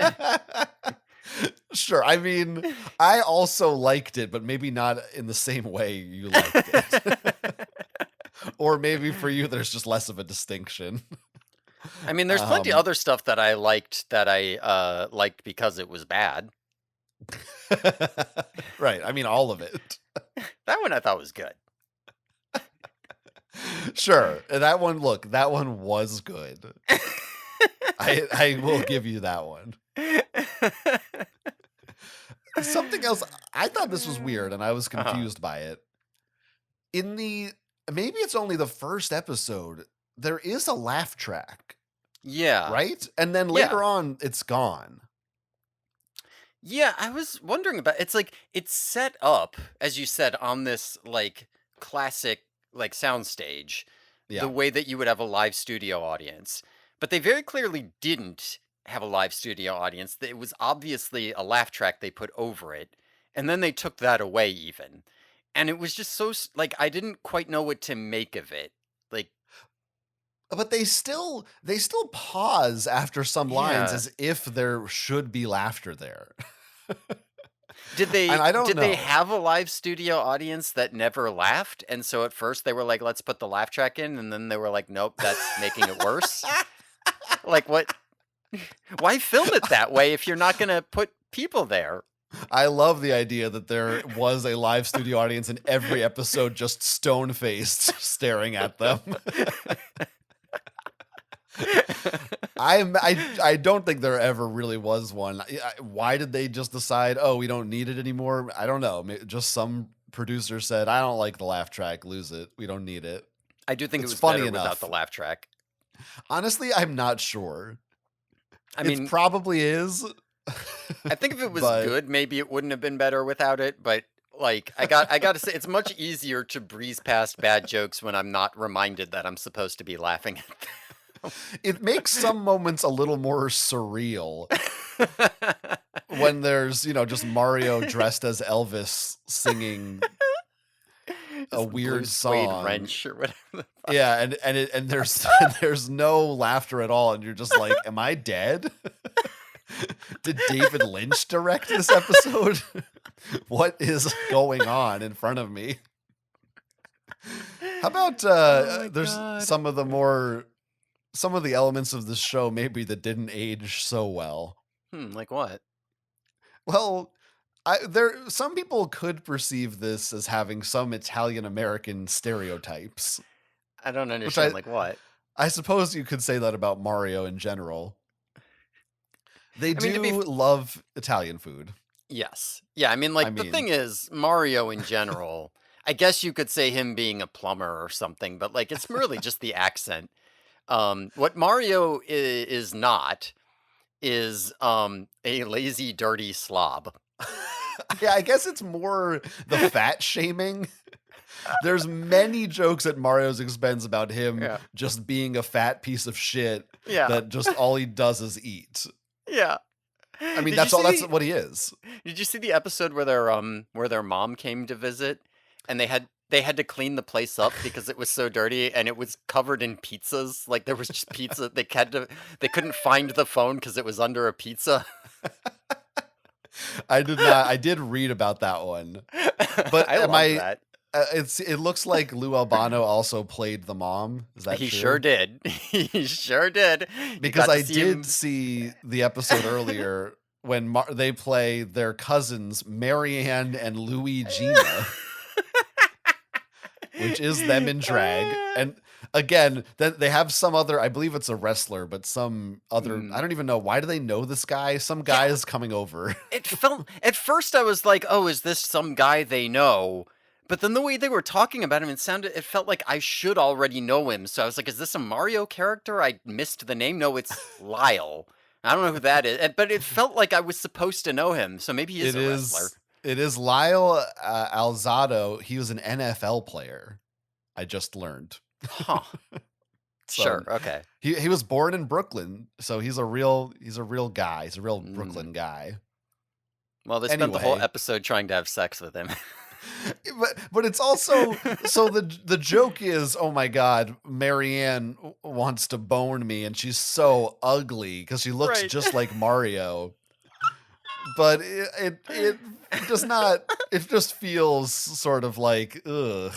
Sure. I mean, I also liked it, but maybe not in the same way you liked it. Or maybe for you, there's just less of a distinction. I mean, there's plenty of other stuff that I liked because it was bad. Right. I mean, all of it. That one I thought was good. Sure. And that one was good. I will give you that one. Something else, I thought this was weird and I was confused by it. Maybe it's only the first episode, there is a laugh track. Yeah. Right? And then later on, it's gone. Yeah, I was wondering about it's like it's set up, as you said, on this like classic like soundstage, the way that you would have a live studio audience. But they very clearly didn't have a live studio audience. It was obviously a laugh track they put over it, and then they took that away even. And it was just so like I didn't quite know what to make of it. Like, but they still pause after some lines as if there should be laughter there. Did they and I don't did know. they have a live studio audience that never laughed? And so at first they were like, let's put the laugh track in, and then they were like, nope, that's making it worse. Like, what? Why film it that way if you're not going to put people there? I love the idea that there was a live studio audience in every episode, just stone-faced, staring at them. I don't think there ever really was one. Why did they just decide, oh, we don't need it anymore? I don't know. Just some producer said, I don't like the laugh track, lose it. We don't need it. I do think It's it was funny better enough. without the laugh track. Honestly, I'm not sure. I mean, it probably is. I think if it was But- good, maybe it wouldn't have been better without it. But like, I got to say, it's much easier to breeze past bad jokes when I'm not reminded that I'm supposed to be laughing at them. It makes some moments a little more surreal when there's, just Mario dressed as Elvis singing a This weird blue suede song. wrench or whatever. Yeah, and there's no laughter at all, and you're just like, am I dead? Did David Lynch direct this episode? What is going on in front of me? How about there's God. some of the elements of the show maybe that didn't age so well. Like what? Well, some people could perceive this as having some Italian American stereotypes. I don't understand. Like what? I suppose you could say that about Mario in general. They I mean, to be do love Italian food. Yes. Yeah. I mean, the thing is, Mario in general. I guess you could say him being a plumber or something, but like it's really just the accent. What Mario is not is a lazy, dirty slob. Yeah, I guess it's more the fat shaming. There's many jokes at Mario's expense about him just being a fat piece of shit Yeah. that just all he does is eat. Yeah. I mean, Did you see that's the what he is. Did you see the episode where their mom came to visit and they had to clean the place up because it was so dirty and it was covered in pizzas? Like there was just pizza. They couldn't find the phone because it was under a pizza. I did not. I did read about that one, but I am love I? that. It looks like Lou Albano also played the mom. Is that He true? sure did. He sure did. You Because got to I see him. did see the episode earlier when they play their cousins Marianne and Louie-Gina, which is them in drag. And again, then they have some other, I believe it's a wrestler, but some other, I don't even know. Why do they know this guy? Some guy is coming over. It felt at first I was like, "Oh, is this some guy they know?" But then the way they were talking about him, it felt like I should already know him. So I was like, "Is this a Mario character? I missed the name." No, it's Lyle. I don't know who that is, but it felt like I was supposed to know him. So maybe he is a wrestler. It is Lyle Alzado. He was an NFL player. I just learned. Huh. So, Sure. Okay. He was born in Brooklyn, so he's a real guy. He's a real Brooklyn guy. Well, they spent the whole episode trying to have sex with him. but it's also so the joke is, oh my god, Marianne wants to bone me and she's so ugly because she looks just like Mario. But it does not, it just feels sort of like, ugh.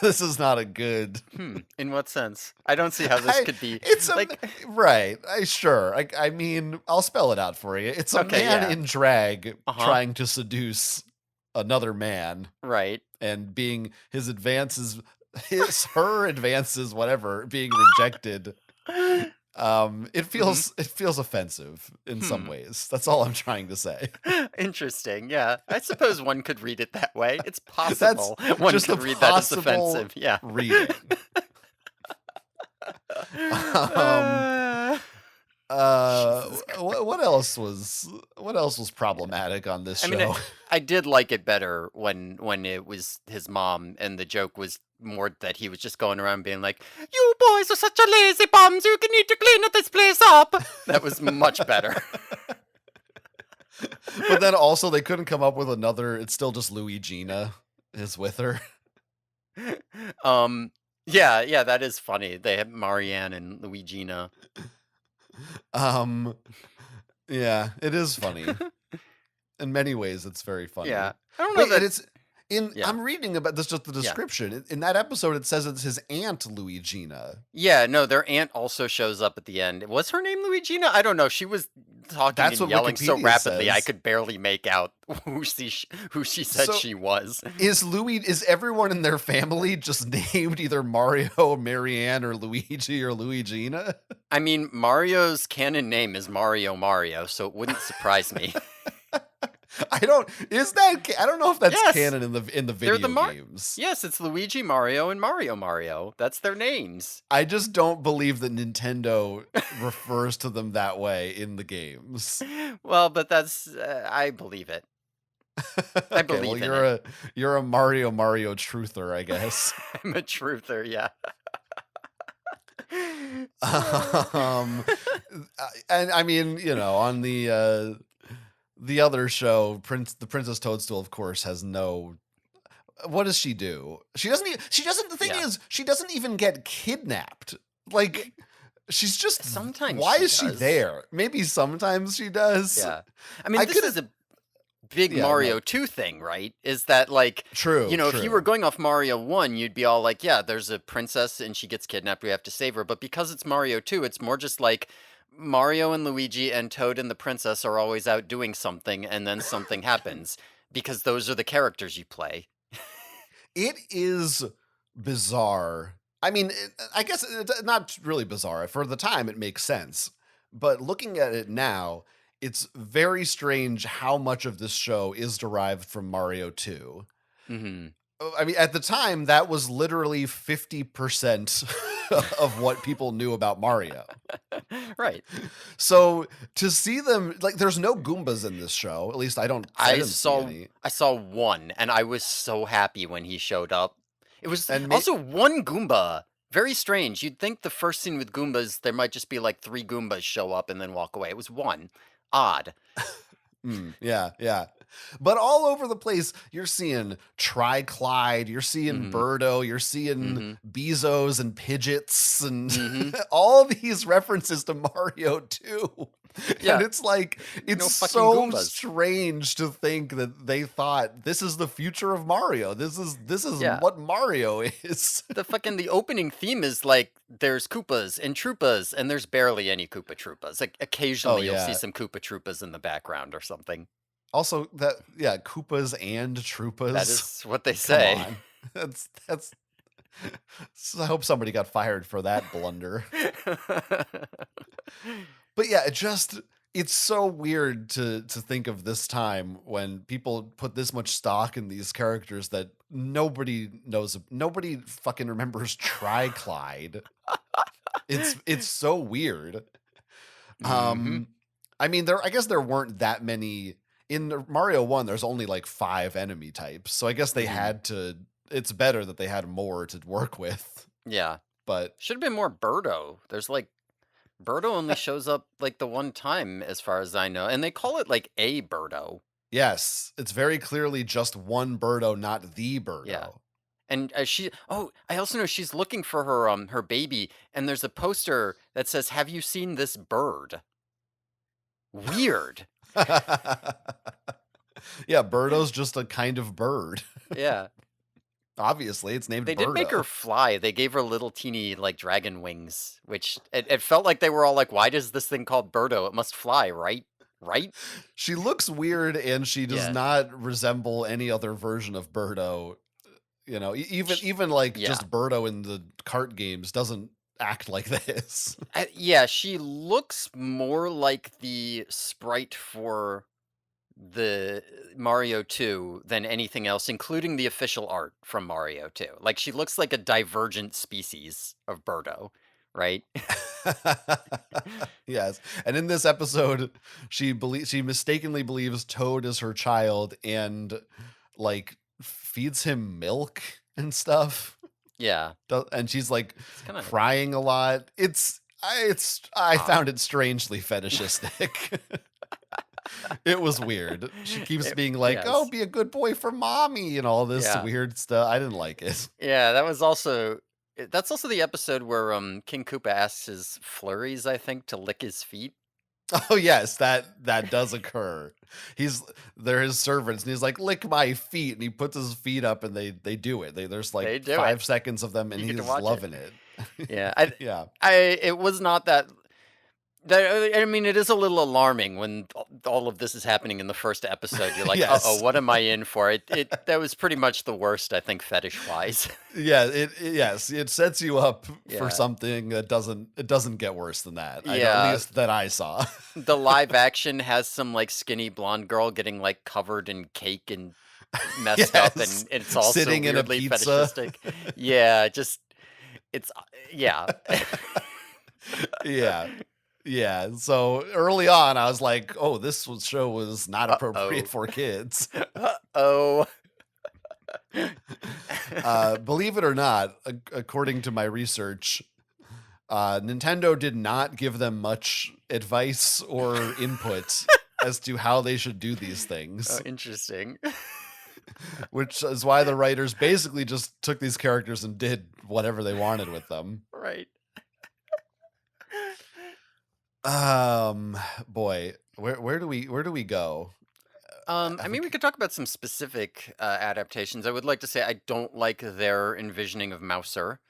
This is not a good. In what sense? I don't see how this could be. It's right. I mean, I'll spell it out for you. It's a man in drag trying to seduce another man, right? And being her advances, whatever, being rejected. It feels offensive in some ways. That's all I'm trying to say. Interesting. Yeah, I suppose one could read it that way. It's possible one just could read that as offensive. Yeah. Reading. What else was problematic on this show? I mean, I did like it better when it was his mom, and the joke was more that he was just going around being like, "You boys are such a lazy bums. You need to clean this place up." That was much better. But then also they couldn't come up with another. It's still just Louie-Gina is with her. Yeah, that is funny. They have Marianne and Louie-Gina. Yeah, it is funny. In many ways, it's very funny. Yeah, I don't know that it's in. Yeah. I'm reading about this, just the description. Yeah. In that episode, it says it's his aunt Louie-Gina. Yeah, no, their aunt also shows up at the end. Was her name Louie-Gina? I don't know. She was talking and yelling so rapidly says. I could barely make out who she said she was. Is everyone in their family just named either Mario, Marianne, or Luigi or Louie-Gina? I mean, Mario's canon name is Mario, so it wouldn't surprise me. I don't know if that's canon in the video games. Yes, it's Luigi Mario and Mario. That's their names. I just don't believe that Nintendo refers to them that way in the games. Well, but that's I believe it. I believe it. You're a Mario truther, I guess. I'm a truther, yeah. And I mean, on the other show, the Princess Toadstool, of course, has no. What does she do? She doesn't. The thing is, she doesn't even get kidnapped. Like, she's just. Sometimes. Why is she there? Maybe sometimes she does. Yeah. I mean, this is a big Mario 2 thing, right? Is that like true? If you were going off Mario 1, you'd be all like, yeah, there's a princess and she gets kidnapped. We have to save her. But because it's Mario 2, it's more just like. Mario and Luigi and Toad and the princess are always out doing something, and then something happens because those are the characters you play. It is bizarre. I mean, I guess not really bizarre. For the time, it makes sense. But looking at it now, it's very strange how much of this show is derived from Mario 2. Mm-hmm. I mean, at the time, that was literally 50% of what people knew about Mario. Right. So to see them, like, there's no Goombas in this show. At least I didn't see any. I saw one, and I was so happy when he showed up. It was also one Goomba. Very strange. You'd think the first scene with Goombas, there might just be like 3 Goombas show up and then walk away. It was one. odd. Yeah, yeah. But all over the place, you're seeing Triclyde, you're seeing Mm-hmm. Birdo, you're seeing Mm-hmm. Bezos and Pidgeots and Mm-hmm. all these references to Mario 2. And Yeah. it's like, it's No fucking so Goombas. strange to think that they thought this is the future of Mario. This is Yeah. what Mario is. The opening theme is like there's Koopas and Troopas, and there's barely any Koopa Troopas. Like Oh occasionally you'll see yeah. some Koopa Troopas in the background or something. Also Koopas and That Troopas. is what they Come say. on. That's So I hope somebody got fired for that blunder. But yeah, it's so weird to think of this time when people put this much stock in these characters that nobody fucking remembers Triclyde. It's so weird. Mm-hmm. I mean, I guess there weren't that many in Mario 1. There's only like 5 enemy types. So I guess they Mm-hmm. had to it's better that they had more to work with. Yeah. But Should have been more Birdo. There's like Birdo only shows up like the one time as far as I know. And they call it like a Birdo. yes, it's very clearly just one Birdo, not the Birdo. Yeah. And I also know she's looking for her baby, and there's a poster that says, "Have you seen this bird?" Weird. Yeah, Birdo's just a kind of bird. Yeah. Obviously, it's named They Birdo. did make her fly. They gave her little teeny like dragon wings, which it felt like they were all like, "Why does this thing called Birdo? It must fly, right?" Right? She looks weird, and she does Yeah. not resemble any other version of Birdo. You know, even like Yeah. just Birdo in the kart games doesn't act like this. Yeah, she looks more like the sprite for the Mario 2 than anything else, including the official art from Mario 2. Like, she looks like a divergent species of Birdo, right? Yes. And in this episode, she mistakenly believes Toad is her child and like feeds him milk and stuff. Yeah. And she's like kinda crying a lot. I found it strangely fetishistic. It was weird. She keeps being like, "Oh, yes. be a good boy for mommy," and all this Yeah. weird stuff. I didn't like it. Yeah, that's also the episode where King Koopa asks his flurries, I think, to lick his feet. Oh yes, that does occur. They're his servants, and he's like, "Lick my feet," and he puts his feet up, and they do it. There's They like do 5 it. seconds of them, and You get to he's watch it. loving it. Yeah, Yeah. it was not that. I mean, it is a little alarming when all of this is happening in the first episode. You're like, Yes. "Uh-oh, what am I in for?" That was pretty much the worst, I think, fetish-wise. Yeah, yes, it sets you up Yeah. for something that doesn't get worse than that. Yeah. At least that I saw. The live action has some like skinny blonde girl getting like covered in cake and messed up, Yes. and it's also Sitting in a weirdly pizza. fetishistic. Yeah, yeah. Yeah. So early on, I was like, "Oh, show was not appropriate Uh-oh. for kids." Oh. Believe it or not, according to my research, Nintendo did not give them much advice or input as to how they should do these things, Oh, interesting. which is why the writers basically just took these characters and did whatever they wanted with them. Right. Boy, where do we go? I mean, we could talk about some specific adaptations. I would like to say I don't like their envisioning of Mouser,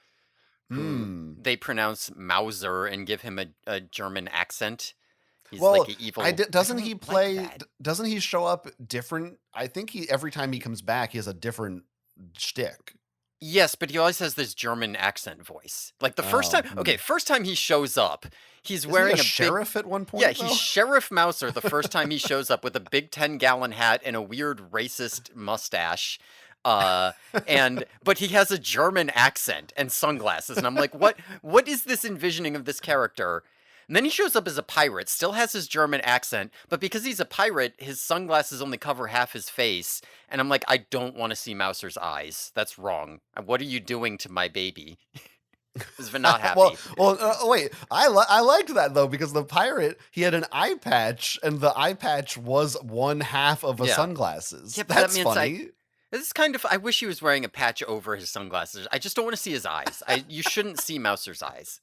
who they pronounce Mauser and give him a German accent. He's Well, like an evil. doesn't I he don't like play? that. Doesn't he show up different? I think every time he comes back, he has a different shtick. Yes, but he always has this German accent voice. Like the first time, first time he shows up, he's Isn't wearing he a sheriff at one point. Yeah, though? he's Sheriff Mouser the first time he shows up with a big 10-gallon hat and a weird racist mustache. But he has a German accent and sunglasses, and I'm like, what is this envisioning of this character? And then he shows up as a pirate, still has his German accent, but because he's a pirate, his sunglasses only cover half his face. And I'm like, I don't want to see Mouser's eyes. That's wrong. What are you doing to my baby? was not well, happy. wait. I liked that though because the pirate he had an eye patch, and the eye patch was one half of a Yeah. sunglasses. Yeah, but that That's means funny. this is kind of. I wish he was wearing a patch over his sunglasses. I just don't want to see his eyes. You shouldn't see Mouser's eyes.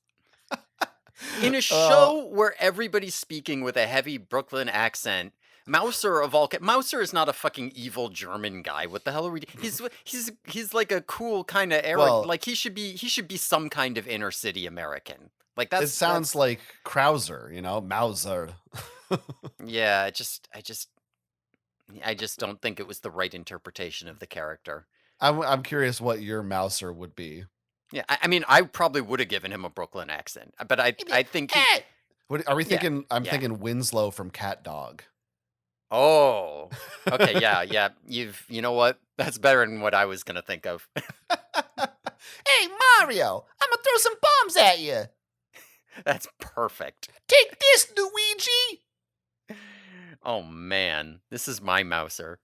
In a Uh, show where everybody's speaking with a heavy Brooklyn accent, Mouser of all Mouser is not a fucking evil German guy. What the hell are we? He's like a cool kind of arrogant. well, Like he should be some kind of inner city American. Like it sounds that's like Krauser, Mauser. yeah. I just don't think it was the right interpretation of the character. I'm curious what your Mouser would be. Yeah, I mean, I probably would have given him a Brooklyn accent, but I think he, Hey! What are we yeah, thinking? I'm yeah. thinking Winslow from Cat Dog. Oh, okay, yeah. You know what? That's better than what I was gonna think of. Hey, Mario! I'm gonna throw some bombs at you. That's perfect. Take this, Luigi. Oh man, this is my Mouser.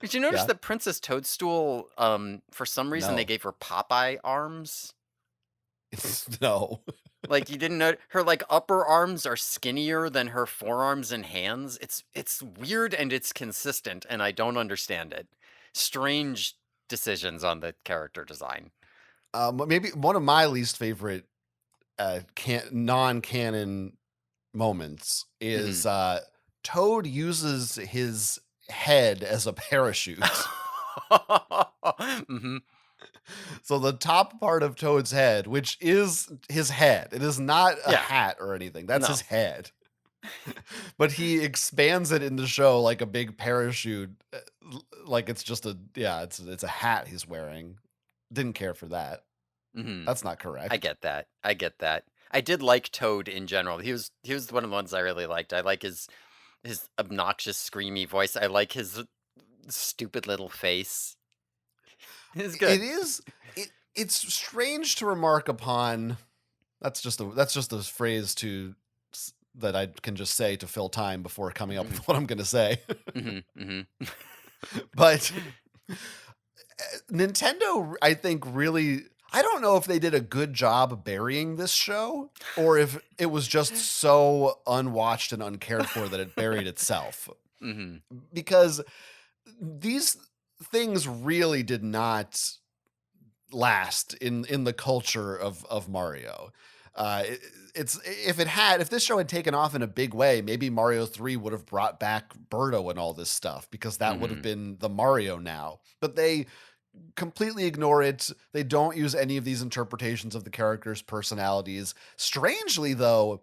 Did you notice Yeah. that Princess Toadstool? For some reason they No. gave her Popeye arms. No. Like you didn't know her like upper arms are skinnier than her forearms and hands. It's weird and it's consistent, and I don't it. Strange decisions on the character design. Maybe one of my least favorite non-canon moments is Toad uses his head as a parachute. Mm-hmm. So the top part of Toad's head, which is his head, it is not a hat or anything. That's his head. But he expands it in the show like a big parachute, like it's just it's a hat he's wearing. Didn't care for that. Mm-hmm. That's not correct. I get that. I did like Toad in general. He was one of the ones I really liked. I like his obnoxious, screamy voice. I like his stupid little face. It's good. It is. It's strange to remark upon. That's just a phrase that I can just say to fill time before coming up with what I'm going to say. But Nintendo, I think, really. I don't know if they did a good job burying this show or if it was just so unwatched and uncared for that it buried itself. Because these things really did not last in the culture of Mario. If this show had taken off in a big way, maybe Mario 3 would have brought back Birdo and all this stuff because that would have been the Mario now. But they completely ignore it. They don't use any of these interpretations of the characters' personalities. Strangely, though,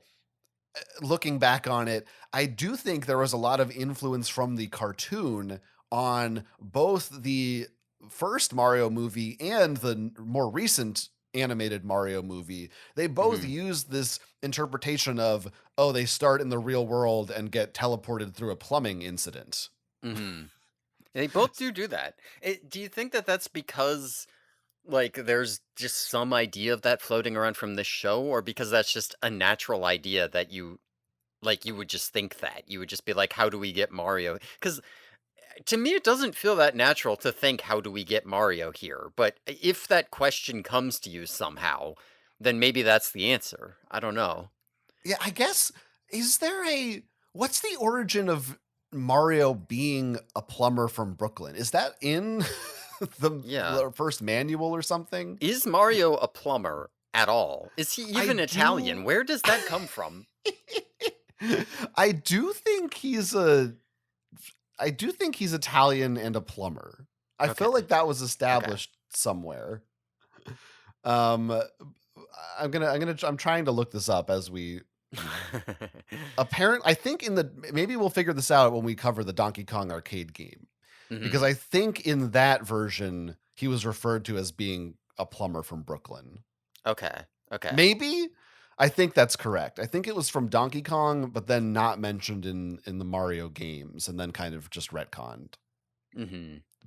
looking back on it, I do think there was a lot of influence from the cartoon on both the first Mario movie and the more recent animated Mario movie. They both use this interpretation of, they start in the real world and get teleported through a plumbing incident. They both do that. Do you think that that's because like there's just some idea of that floating around from this show, or because that's just a natural idea that you would just think that you would just be like, how do we get Mario? Because to me, it doesn't feel that natural to think, how do we get Mario here? But if that question comes to you somehow, then maybe that's the answer. I don't know. Yeah, I guess, what's the origin of Mario being a plumber from Brooklyn? Is that in the first manual or something? Is Mario a plumber at all? Is he even Italian? Where does that come from? I do think he's Italian and a plumber. I feel like that was established somewhere. I'm trying to look this up as we I think maybe we'll figure this out when we cover the Donkey Kong arcade game. Because I think in that version he was referred to as being a plumber from Brooklyn. Okay. Maybe. I think that's correct. I think it was from Donkey Kong, but then not mentioned in the Mario games, and then kind of just retconned.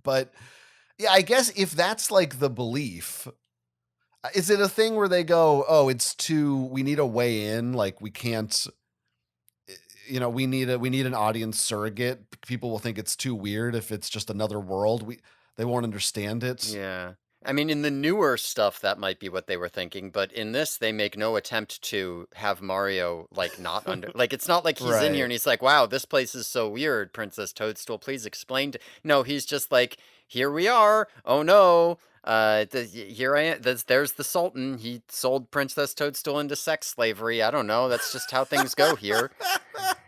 But yeah, I guess if that's like the belief, is it a thing where they go, we need a way in, like we can't, we need an audience surrogate. People will think it's too weird if it's just another world. They won't understand it. Yeah. I mean, in the newer stuff, that might be what they were thinking, but in this, they make no attempt to have Mario, like, not under like, it's not like he's in here Right. and he's like, "Wow, this place is so weird, Princess Toadstool, please explain to—" No, he's just like, "Here we are. Oh, no. Here I am. There's the Sultan. He sold Princess Toadstool into sex slavery. I don't know. That's just how things go here.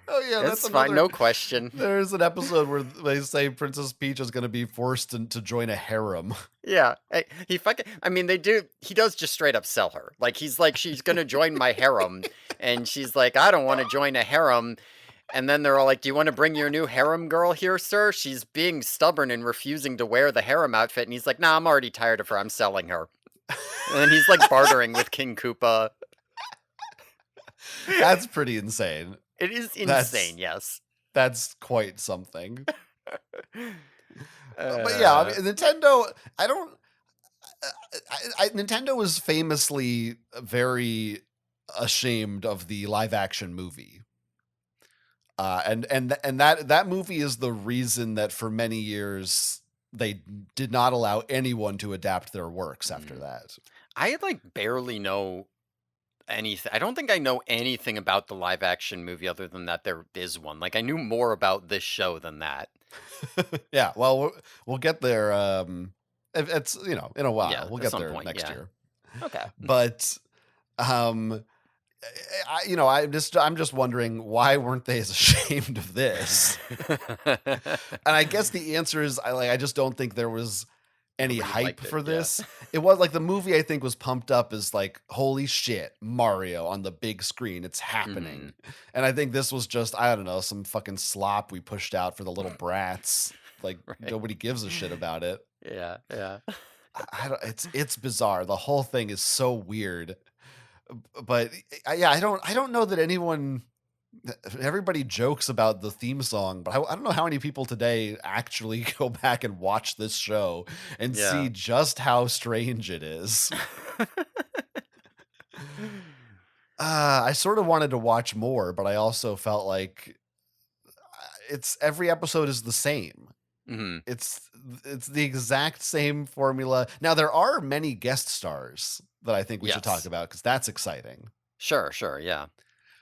Oh yeah, that's It's fine, another. no question." There's an episode where they say Princess Peach is going to be forced to join a harem. Yeah, he fucking. I mean, they do. He does just straight up sell her. Like he's like, she's gonna join my harem, and she's like, I don't want to join a harem. And then they're all like, "Do you want to bring your new harem girl here, sir?" She's being stubborn and refusing to wear the harem outfit, and he's like, "Nah, I'm already tired of her. I'm selling her." And then he's like bartering with King Koopa. That's pretty insane. It is That's insane. Yes. that's quite something. But yeah, I mean, Nintendo. I don't. Nintendo was famously very ashamed of the live action movie. And that movie is the reason that for many years they did not allow anyone to adapt their works after that. I like barely know anything. I don't think I know anything about the live action movie other than that there is one. Like I knew more about this show than that. Yeah, well, we'll get there. It's in a while. Yeah, We'll at get some there point, next yeah. year. Okay. But I'm just wondering why weren't they as ashamed of this? And I guess the answer is I just don't think there was any Nobody hype liked it, for yeah. this. It was like the movie I think was pumped up as like, holy shit, Mario on the big screen, it's happening. And I think this was just, I don't know, some fucking slop we pushed out for the little brats. Like Right. nobody gives a shit about it. Yeah, yeah. I don't, it's bizarre. The whole thing is so weird. But I don't know that anyone. Everybody jokes about the theme song, but I don't know how many people today actually go back and watch this show and Yeah. see just how strange it is. I sort of wanted to watch more, but I also felt like it's every episode is the same. Mhm. It's the exact same formula. Now there are many guest stars that I think we should talk Yes. about because that's exciting. Sure, yeah.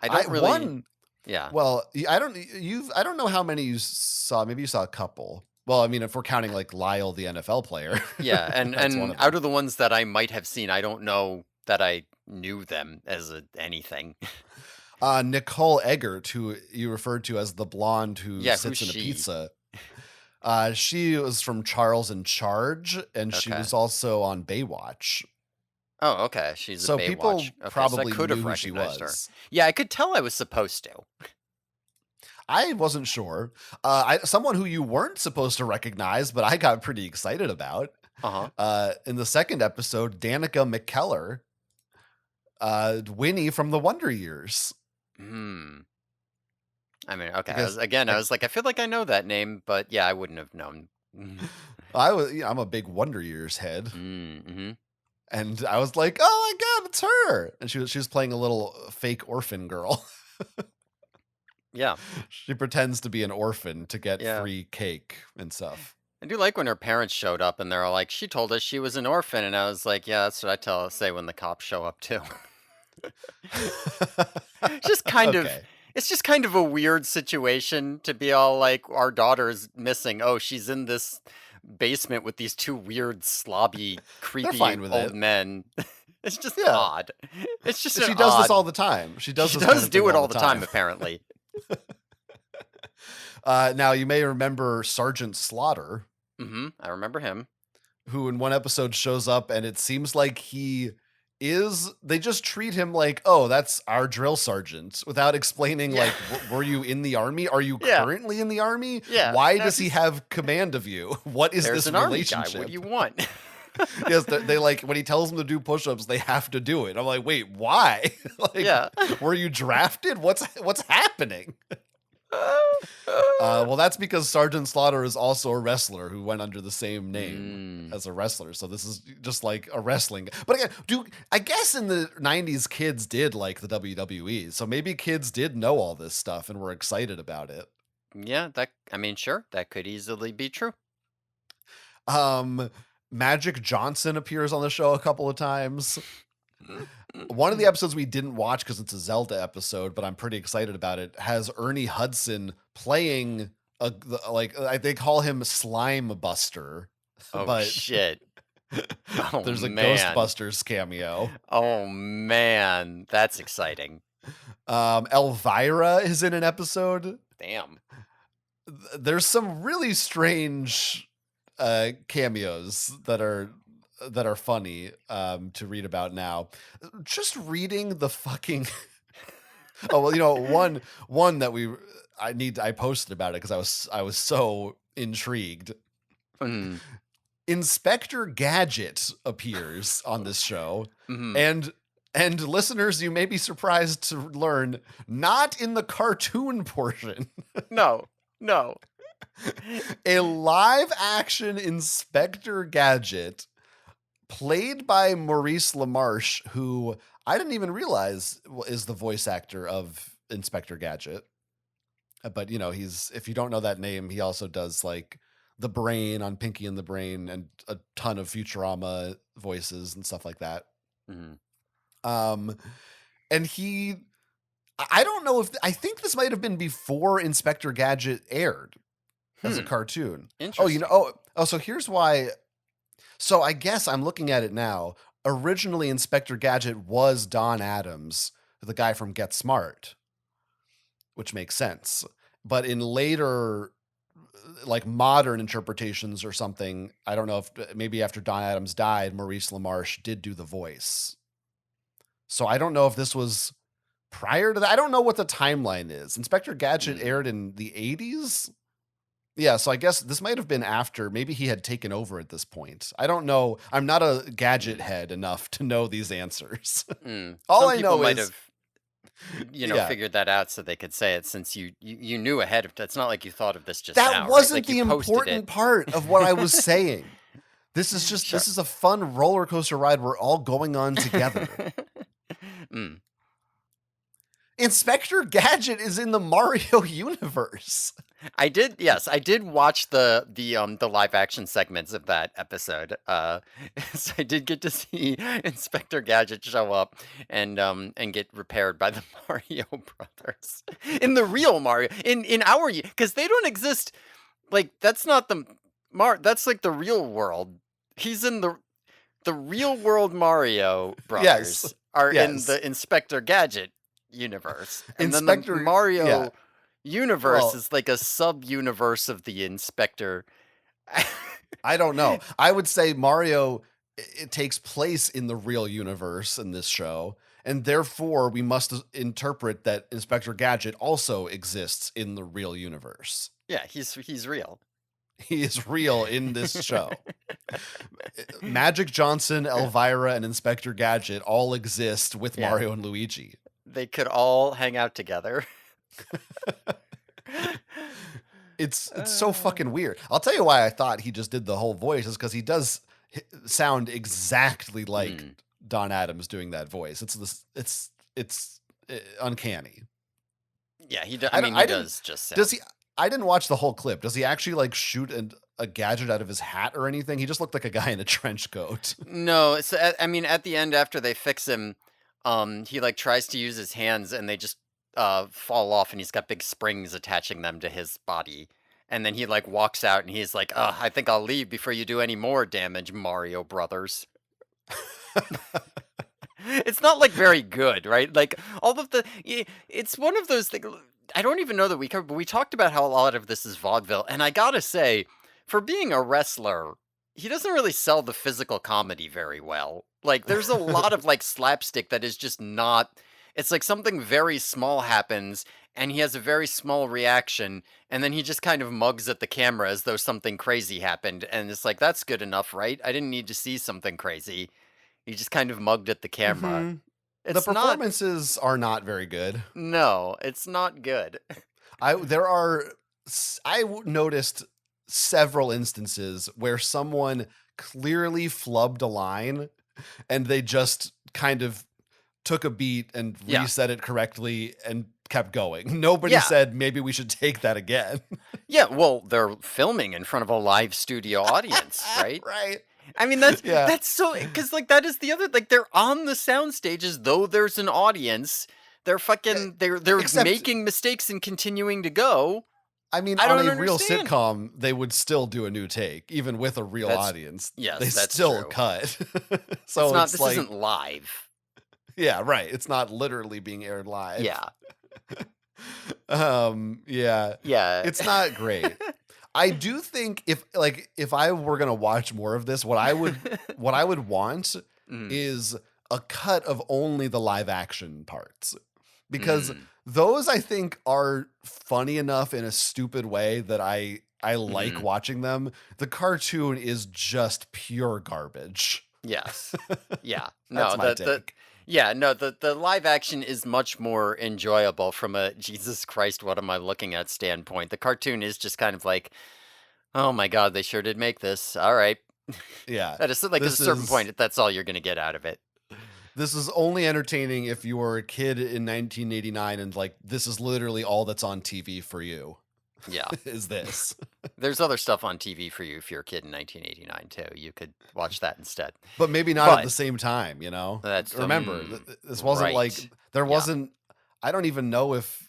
I don't really. One, Yeah. well, I don't know how many you saw. Maybe you saw a couple. Well, I mean, if we're counting like Lyle, the NFL player. Yeah, and That's one and of out them. of the ones that I might have seen, I don't know that I knew them as anything. Nicole Eggert, who you referred to as the blonde who Yeah, sits who's in a she? pizza. She was from Charles in Charge, and she Okay. was also on Baywatch. Oh, okay. She's a So Baywatch. people Okay, so I probably could knew have who she recognized her. was. Yeah, I could tell I was supposed to. I wasn't sure. Someone who you weren't supposed to recognize, but I got pretty excited about. In the second episode, Danica McKellar, Winnie from the Wonder Years. Hmm. I mean, okay. Because I was like, I feel like I know that name, but yeah, I wouldn't have known. I'm a big Wonder Years head, Mm-hmm. and I was like, oh my god, it's her! And she was playing a little fake orphan girl. Yeah. She pretends to be an orphan to get Yeah. free cake and stuff. I do like when her parents showed up and they're all like, she told us she was an orphan. And I was like, yeah, that's what I say when the cops show up too. Just kind of, Okay. it's just kind of a weird situation to be all like, our daughter's missing. Oh, she's in this basement with these two weird, slobby, creepy fine with old it. men. It's just Yeah. odd. It's just She an does this odd- all the time. She does She this kind does of do thing it all the time, apparently. Now, you may remember Sergeant Slaughter, I remember him. who in one episode shows up, and it seems like they just treat him like, oh, that's our drill sergeant, without explaining, Yeah. like, were you in the army? Are you Yeah. currently in the army? Yeah. Why No, does he have command of you? What is There's this an army relationship? guy. What do you want? Yes, they like, when he tells them to do push-ups, they have to do it. I'm like, wait, why? Like, Yeah. were you drafted? What's happening? Well, that's because Sergeant Slaughter is also a wrestler who went under the same name as a wrestler. So this is just like a wrestling. But again, I guess in the 90s, kids did like the WWE. So maybe kids did know all this stuff and were excited about it. Yeah, sure, that could easily be true. Magic Johnson appears on the show a couple of times. One of the episodes we didn't watch because it's a Zelda episode, but I'm pretty excited about it, has Ernie Hudson playing they call him Slime Buster. Oh, but shit. Oh, there's a man. Ghostbusters cameo. Oh, man. That's exciting. Elvira is in an episode. Damn. There's some really strange cameos that are funny to read about now. Just reading the fucking oh well, you know, one that I posted about it because I was so intrigued. Mm. Inspector Gadget appears on this show, Mhm. and listeners, you may be surprised to learn, not in the cartoon portion. No. A live action Inspector Gadget played by Maurice LaMarche, who I didn't even realize is the voice actor of Inspector Gadget. But, you know, if you don't know that name, he also does like the Brain on Pinky and the Brain and a ton of Futurama voices and stuff like that. Mhm. And I don't know I think this might have been before Inspector Gadget aired as a cartoon. Interesting. So here's why. So I guess I'm looking at it now. Originally, Inspector Gadget was Don Adams, the guy from Get Smart, which makes sense. But in later, like modern interpretations or something, I don't know if maybe after Don Adams died, Maurice LaMarche did do the voice. So I don't know if this was prior to that. I don't know what the timeline is. Inspector Gadget aired in the 80s. Yeah, so I guess this might have been after. Maybe he had taken over at this point. I don't know. I'm not a gadget head enough to know these answers. All Some I people know might is, have, figured that out so they could say it, since you knew ahead of. It's not like you thought of this just now. that wasn't Like the you posted important it. part of what I was saying. This is just Sure. this is a fun roller coaster ride we're all going on together. Inspector Gadget is in the Mario universe. I did watch the live action segments of that episode. So I did get to see Inspector Gadget show up and get repaired by the Mario brothers in the real Mario in our, because they don't exist. Like, that's not that's like the real world. He's in the real world Mario brothers are in the Inspector Gadget universe, and then the Mario universe is like a sub-universe of the Inspector. I don't know. I would say Mario, it takes place in the real universe in this show, and therefore we must interpret that Inspector Gadget also exists in the real universe. Yeah, he's real. He is real in this show. Magic Johnson, Elvira, and Inspector Gadget all exist with Mario and Luigi. They could all hang out together. It's so fucking weird. I'll tell you why I thought he just did the whole voice is because he does sound exactly like Don Adams doing that voice. It's uncanny. Yeah, he does. I mean, he does just sound. Does he? I didn't watch the whole clip. Does he actually like shoot a gadget out of his hat or anything? He just looked like a guy in a trench coat. No, so I mean, at the end after they fix him, he like tries to use his hands and they just fall off, and he's got big springs attaching them to his body. And then he like walks out and he's like, I think I'll leave before you do any more damage, Mario Brothers. It's not like very good, right? Like all of it's one of those things. I don't even know that we covered, but we talked about how a lot of this is vaudeville. And I gotta say, for being a wrestler, he doesn't really sell the physical comedy very well. Like, there's a lot of like slapstick that is just not. It's like something very small happens, and he has a very small reaction, and then he just kind of mugs at the camera as though something crazy happened. And it's like, that's good enough, right? I didn't need to see something crazy. He just kind of mugged at the camera. Mm-hmm. The performances are not very good. No, it's not good. I noticed several instances where someone clearly flubbed a line and they just kind of took a beat and reset it correctly and kept going. Nobody said, maybe we should take that again. Yeah, well, they're filming in front of a live studio audience, right? Right. I mean, Yeah. that's so, because like that is the other, like they're on the sound stages though there's an audience. They're fucking they're Except, making mistakes and continuing to go. I mean, I on don't a real understand. sitcom, they would still do a new take, even with a real audience. They That's still true. cut. It's So not. it's This like, isn't live. yeah, right. It's not literally being aired live. Yeah. Yeah. Yeah. It's not great. I do think if I were gonna watch more of this, what I would want Mm, is a cut of only the live action parts. Because mm, those I think are funny enough in a stupid way that I like mhm. watching them. The cartoon is just pure garbage. Yes. Yeah. That's No, my the take. yeah, no, the live action is much more enjoyable from a Jesus Christ, what am I looking at standpoint. The cartoon is just kind of like, oh my God, they sure did make this. All right. Yeah. That is like at a This certain is point, that's all you're gonna get out of it. this is only entertaining if you were a kid in 1989 and like this is literally all that's on TV for you. Yeah. Is this. There's other stuff on TV for you if you're a kid in 1989 too. You could watch that instead. But maybe not at But the same time, you know? that's Remember, this wasn't like right. there Yeah. wasn't I don't even know if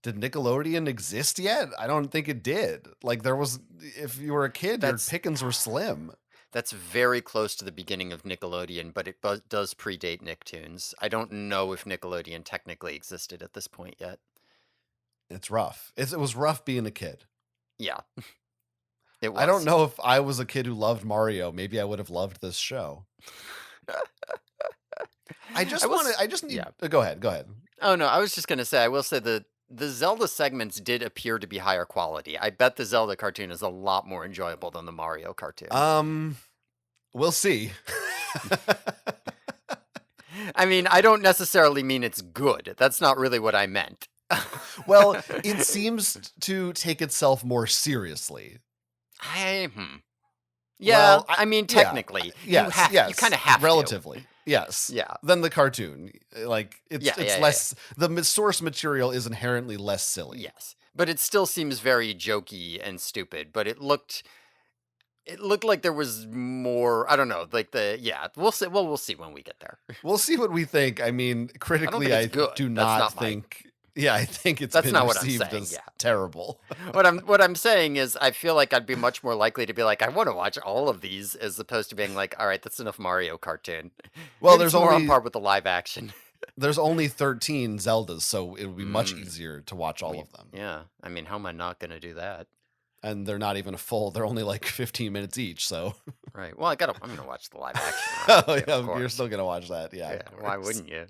did Nickelodeon exist yet? I don't think it did. Like there was if you were a kid, your That's pickings were slim. That's very close to the beginning of Nickelodeon, but it does predate Nicktoons. I don't know if Nickelodeon technically existed at this point yet. It's rough. It was rough being a kid. Yeah, it I don't was. know if I was a kid who loved Mario, maybe I would have loved this show. I just need yeah. go ahead. Go ahead. Oh no, I was just gonna say. I will say the Zelda segments did appear to be higher quality. I bet the Zelda cartoon is a lot more enjoyable than the Mario cartoon. We'll see. I mean, I don't necessarily mean it's good. That's not really what I meant. Well, it seems to take itself more seriously. Yeah, Well, I mean, yeah, technically, yes, you kind of have relatively, yes. Yeah. Than the cartoon, like it's Yeah. less. The source material is inherently less silly. Yes, but it still seems very jokey and stupid. But it looked like there was more. I don't know, like We'll see. Well, we'll see when we get there. We'll see what we think. I mean, I don't critically, think I it's good. do That's not not my. think. Yeah, I think it's That's been not what I'm received saying. as Yeah. terrible. What I'm saying is, I feel like I'd be much more likely to be like, I want to watch all of these, as opposed to being like, all right, that's enough Mario cartoon. Well, Maybe there's it's more on only par with the live action. there's only 13 Zeldas, so it would be much Mm, easier to watch all of them. Yeah, I mean, how am I not gonna do that? And they're not even a full. They're only like 15 minutes each. So, Right. Well, I'm gonna watch the live action. oh, Right, yeah, of you're course. still gonna watch that. Yeah, Yeah. of Why course. wouldn't you?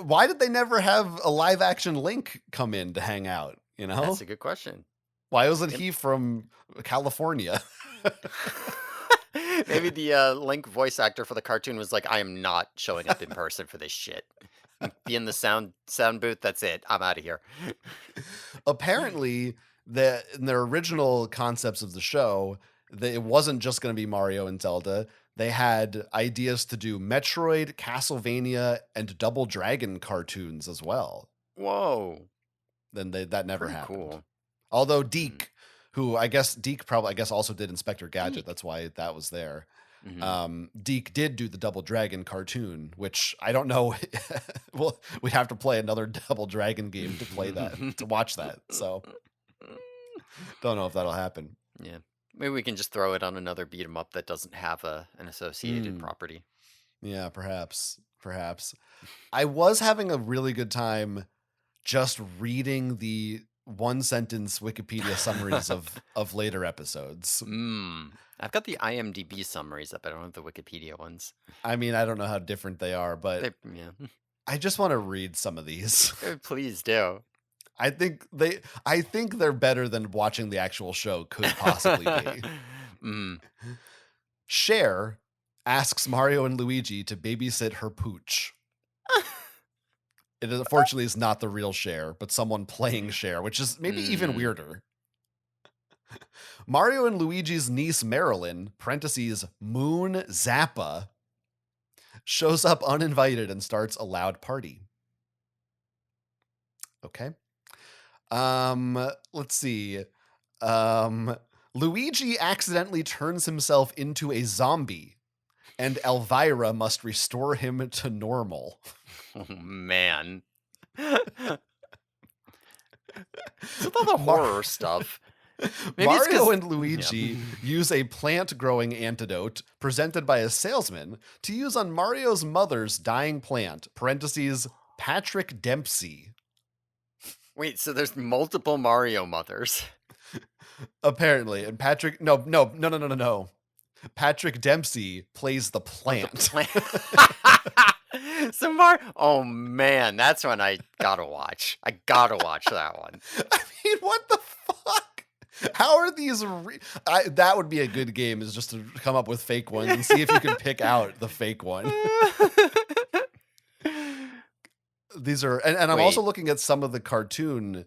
Why did they never have a live action Link come in to hang out? You know, That's a good question. why wasn't Yep. he from California? Maybe the Link voice actor for the cartoon was like, I am not showing up in person for this shit. Be in the sound booth. That's it. I'm out of here. Apparently, in their original concepts of the show, it wasn't just going to be Mario and Zelda. They had ideas to do Metroid, Castlevania, and Double Dragon cartoons as well. Whoa. Then that never Pretty happened. cool. Although Mm. Deke, who I guess also did Inspector Gadget. Deke. That's why that was there. Mhm. Deke did do the Double Dragon cartoon, which I don't know. Well, we'd have to play another Double Dragon game to play that, to watch that. So don't know if that'll happen. Yeah. Maybe we can just throw it on another beat 'em up that doesn't have an associated Mm. property. Yeah, perhaps. I was having a really good time just reading the one sentence Wikipedia summaries of later episodes. I've got the IMDb summaries up. I don't have the Wikipedia ones. I mean, I don't know how different they are, but Yeah. I just want to read some of these. Please do. I think they're better than watching the actual show could possibly be. Mm. Cher asks Mario and Luigi to babysit her pooch. It unfortunately is not the real Cher, but someone playing Cher, which is maybe even weirder. Mario and Luigi's niece Marilyn, parentheses Moon Zappa, shows up uninvited and starts a loud party. Okay. Let's see. Luigi accidentally turns himself into a zombie, and Elvira must restore him to normal. Oh, man. It's with all the horror stuff. Maybe it's 'cause- Mario and Luigi use a plant-growing antidote presented by a salesman to use on Mario's mother's dying plant, parentheses, Patrick Dempsey. Wait, so there's multiple Mario mothers. Apparently. And Patrick, no. Patrick Dempsey plays the plant. Oh man, that's one I gotta watch. I gotta watch that one. I mean, what the fuck? How are these? That would be a good game, is just to come up with fake ones and see if you can pick out the fake one. These are, and I'm also looking at some of the cartoon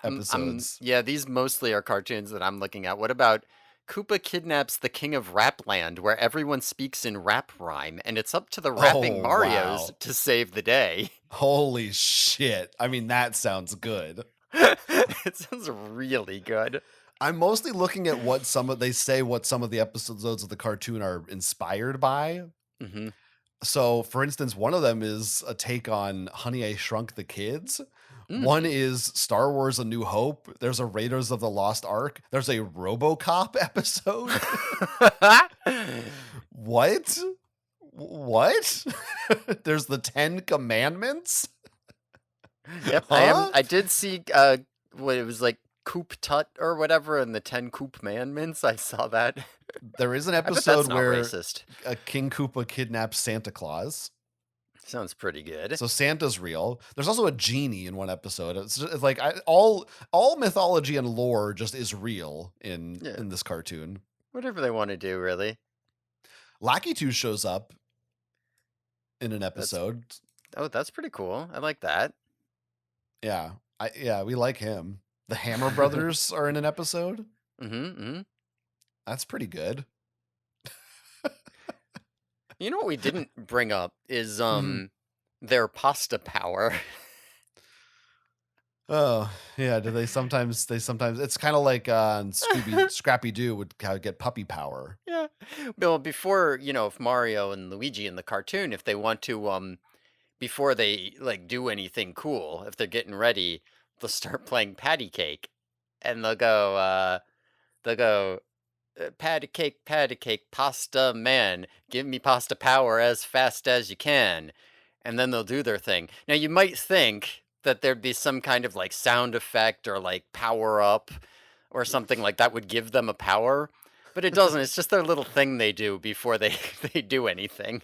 episodes. Yeah, these mostly are cartoons that I'm looking at. What about Koopa kidnaps the king of Rapland, where everyone speaks in rap rhyme, and it's up to the rapping Marios to save the day. Holy shit. I mean, that sounds good. It sounds really good. I'm mostly looking at what some of the episodes of the cartoon are inspired by. Mm-hmm. So, for instance, one of them is a take on Honey, I Shrunk the Kids. Mm. One is Star Wars A New Hope. There's a Raiders of the Lost Ark. There's a RoboCop episode. What? There's the 10 Commandments? Yep, I did see what it was like, Coop Tut or whatever, and the 10 Coop Commandments. I saw that. There is an episode where King Koopa kidnaps Santa Claus. Sounds pretty good. So Santa's real. There's also a genie in one episode. It's like all mythology and lore just is real in this cartoon. Whatever they want to do, really. Lackey 2 shows up in an episode. That's pretty cool. I like that. Yeah, we like him. The Hammer Brothers are in an episode. Mm-hmm. That's pretty good. You know what we didn't bring up is their pasta power. Oh, yeah. Do they sometimes it's kind of like Scrappy Doo would get puppy power. Yeah. Well, before, if Mario and Luigi in the cartoon, if they want to before they like do anything cool, if they're getting ready, they'll start playing patty cake, and they'll go patty cake, pasta man, give me pasta power as fast as you can. And then they'll do their thing. Now, you might think that there'd be some kind of like sound effect or like power up or something like that would give them a power, but it doesn't. It's just their little thing they do before they do anything.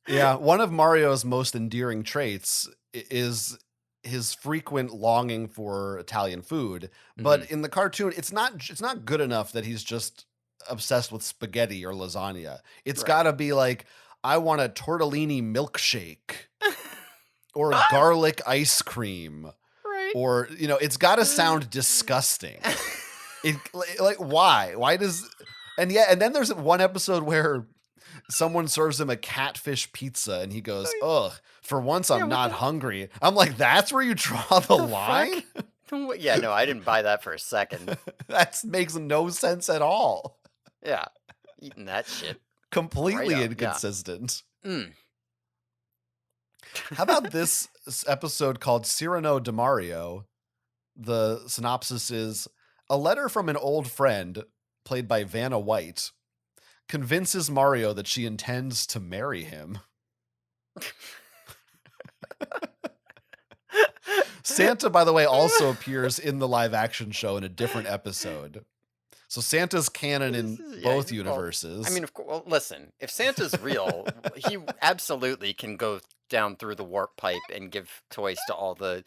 Yeah, one of Mario's most endearing traits is his frequent longing for Italian food, but in the cartoon, it's not good enough that he's just obsessed with spaghetti or lasagna. It's got to be like, I want a tortellini milkshake or garlic ice cream, or it's got to sound disgusting. Why does and then there's one episode where someone serves him a catfish pizza and he goes, ugh, for once I'm not hungry. I'm like, that's where you draw the line? Yeah, no, I didn't buy that for a second. That makes no sense at all. Yeah, eating that shit. Completely inconsistent. Yeah. How about this episode called Cyrano de Mario? The synopsis is, a letter from an old friend, played by Vanna White, convinces Mario that she intends to marry him. Santa, by the way, also appears in the live action show in a different episode. So Santa's canon in both universes. I mean, listen, if Santa's real, he absolutely can go down through the warp pipe and give toys to all the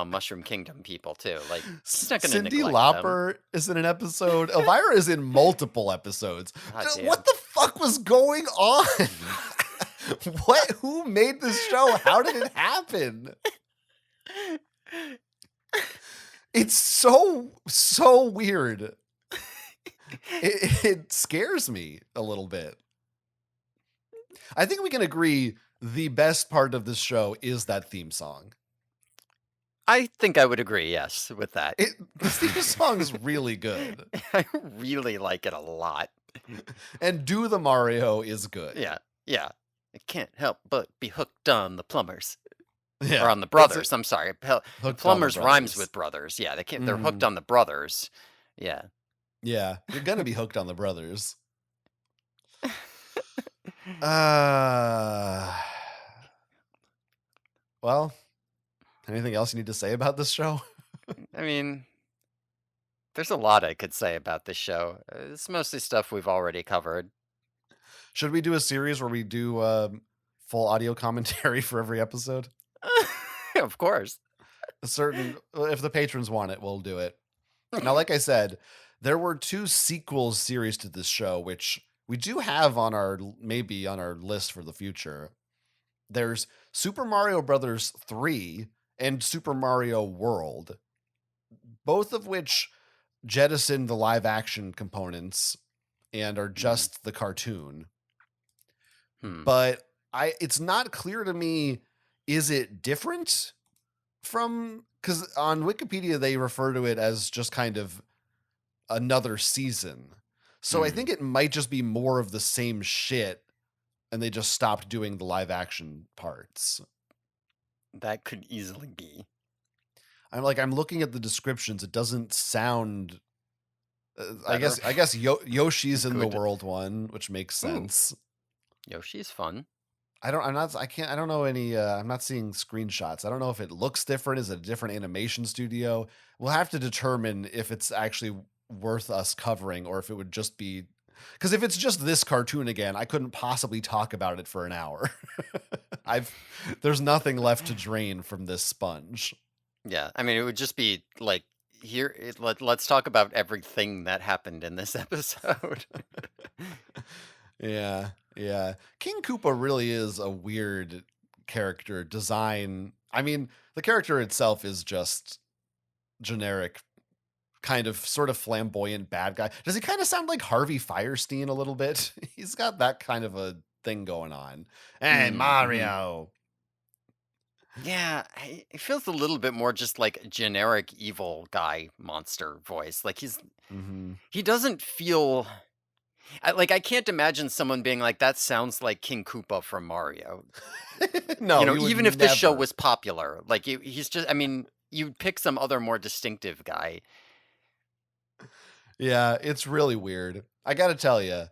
Mushroom Kingdom people too. Like, he's not going to Cyndi Lauper is in an episode. Elvira is in multiple episodes. What the fuck was going on? Who made this show? How did it happen? It's so weird. It scares me a little bit. I think we can agree the best part of this show is that theme song. I think I would agree, yes, with that. The theme song's really good. I really like it a lot. And Do the Mario is good. Yeah, yeah. I can't help but be hooked on the plumbers. Yeah. Or on the brothers, I'm sorry. The Hooked on the plumbers rhymes brothers. with brothers. Yeah, they're hooked Mhm. on the brothers. Yeah. Yeah, you're gonna be hooked on the brothers. Uh, well, anything else you need to say about this show? I mean, there's a lot I could say about this show. It's mostly stuff we've already covered. Should we do a series where we do full audio commentary for every episode? Of course. If the patrons want it, we'll do it. Now, like I said, there were 2 sequels series to this show, which we do have on our list for the future. There's Super Mario Brothers 3 and Super Mario World, both of which jettison the live action components and are just the cartoon. But it's not clear to me, is it different from, because on Wikipedia they refer to it as just kind of another season. So I think it might just be more of the same shit and they just stopped doing the live action parts. That could easily be. I'm looking at the descriptions. It doesn't sound. I Better. guess Yoshi's in the Good. world one, which makes sense. Yoshi's fun. I don't know any. I'm not seeing screenshots. I don't know if it looks different. Is it a different animation studio? We'll have to determine if it's actually worth us covering or if it would just be. Because if it's just this cartoon again, I couldn't possibly talk about it for an hour. There's nothing left to drain from this sponge. Yeah, I mean, it would just be like let's talk about everything that happened in this episode. Yeah. King Koopa really is a weird character design. I mean, the character itself is just generic, kind of sort of flamboyant bad guy. Does he kind of sound like Harvey Firestein a little bit? He's got that kind of a thing going on. Hey, Mario. Yeah, it feels a little bit more just like a generic evil guy monster voice. Like he doesn't feel I can't imagine someone being like, that sounds like King Koopa from Mario. No, even if this show was popular, like he's just, I mean, you'd pick some other more distinctive guy. Yeah, it's really weird. I gotta tell you,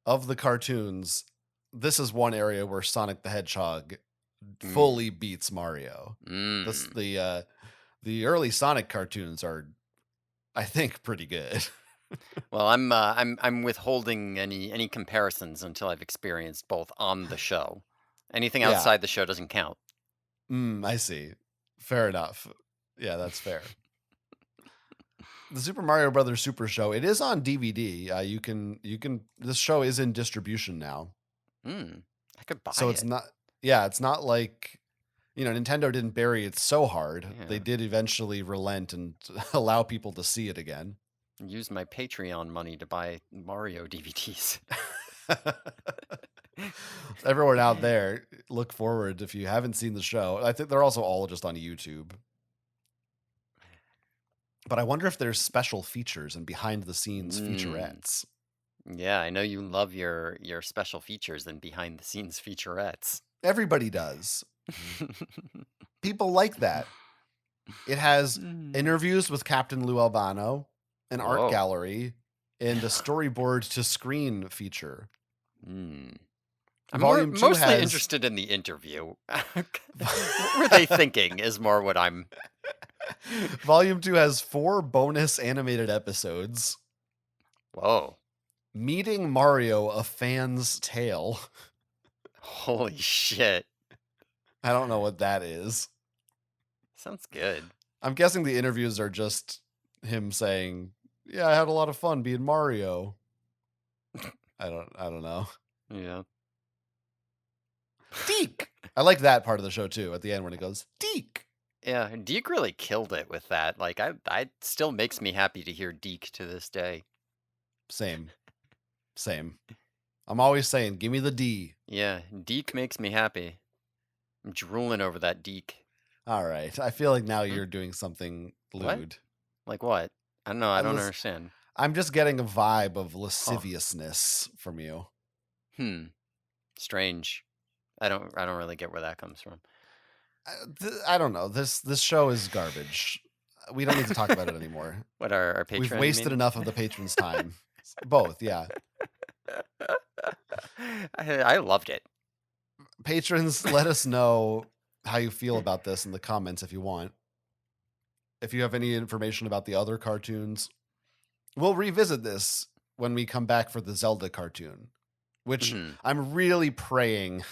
of the cartoons, this is one area where Sonic the Hedgehog fully beats Mario. The early Sonic cartoons are, I think, pretty good. Well, I'm withholding any comparisons until I've experienced both on the show. Anything outside the show doesn't count. I see. Fair enough. Yeah, that's fair. The Super Mario Brothers Super Show, it is on DVD. You can. This show is in distribution now. I could buy it. So it's not. Yeah, it's not like, Nintendo didn't bury it so hard. Yeah. They did eventually relent and allow people to see it again. Use my Patreon money to buy Mario DVDs. Everyone out there, look forward if you haven't seen the show. I think they're also all just on YouTube. But I wonder if there's special features and behind the scenes featurettes. Yeah, I know you love your special features and behind the scenes featurettes. Everybody does. People like that. It has interviews with Captain Lou Albano, an art gallery, and a storyboard to screen feature. I'm Volume 2 mostly has... interested in the interview. What were they thinking is more what I'm... Volume 2 has 4 bonus animated episodes. Whoa. Meeting Mario, a Fan's Tale. Holy shit. I don't know what that is. Sounds good. I'm guessing the interviews are just him saying, "Yeah, I had a lot of fun being Mario." I don't know. Yeah. Deke. I like that part of the show too. At the end when it goes Deke. Yeah, Deke really killed it with that. Like, I still makes me happy to hear Deke to this day. Same. I'm always saying, give me the D. Yeah, Deke makes me happy. I'm drooling over that Deke. All right. I feel like now you're doing something What? lewd. Like what? I don't know. I don't Lis- understand. I'm just getting a vibe of lasciviousness from you. Strange. I don't really get where that comes from. I don't know. This show is garbage. We don't need to talk about it anymore. What our Patreon? We've wasted enough of the patrons' time. Both, yeah. I loved it. Patrons, let us know how you feel about this in the comments if you want. If you have any information about the other cartoons, we'll revisit this when we come back for the Zelda cartoon, which I'm really praying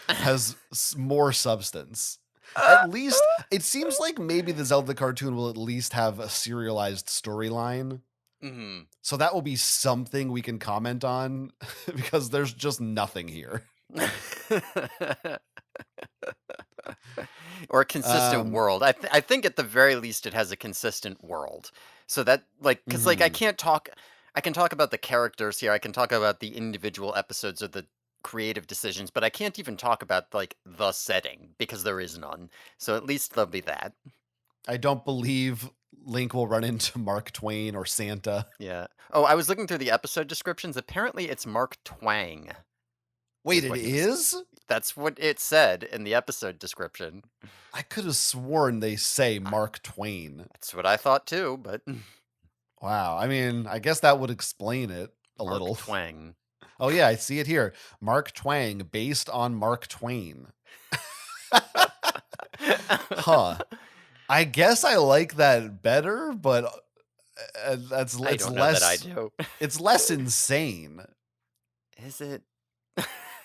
has more substance. At least, it seems like maybe the Zelda cartoon will at least have a serialized storyline. So that will be something we can comment on because there's just nothing here. Or a consistent world. I think at the very least it has a consistent world. So that because I can talk about the characters here. I can talk about the individual episodes or the creative decisions, but I can't even talk about the setting because there is none. So at least there'll be that. I don't believe Link will run into Mark Twain or Santa. Yeah. Oh, I was looking through the episode descriptions. Apparently it's Mark Twang. Wait, it is? That's what it said in the episode description. I could have sworn they say Mark Twain. That's what I thought too, but wow. I mean, I guess that would explain it a little. Mark Twang. Oh yeah, I see it here. Mark Twang, based on Mark Twain. Huh. I guess I like that better, but it's less. That I do. It's less insane. Is it?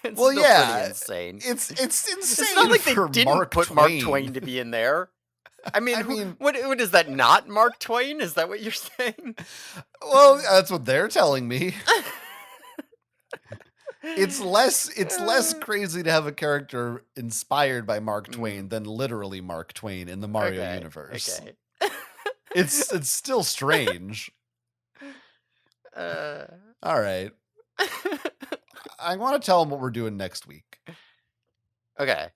It's well, yeah, pretty insane. It's insane. It's not like they didn't Mark put Twain. Mark Twain to be in there. I mean, what is that? Not Mark Twain? Is that what you're saying? Well, that's what they're telling me. It's less crazy to have a character inspired by Mark Twain than literally Mark Twain in the Mario universe. Okay. It's still strange. All right. I want to tell them what we're doing next week. Okay.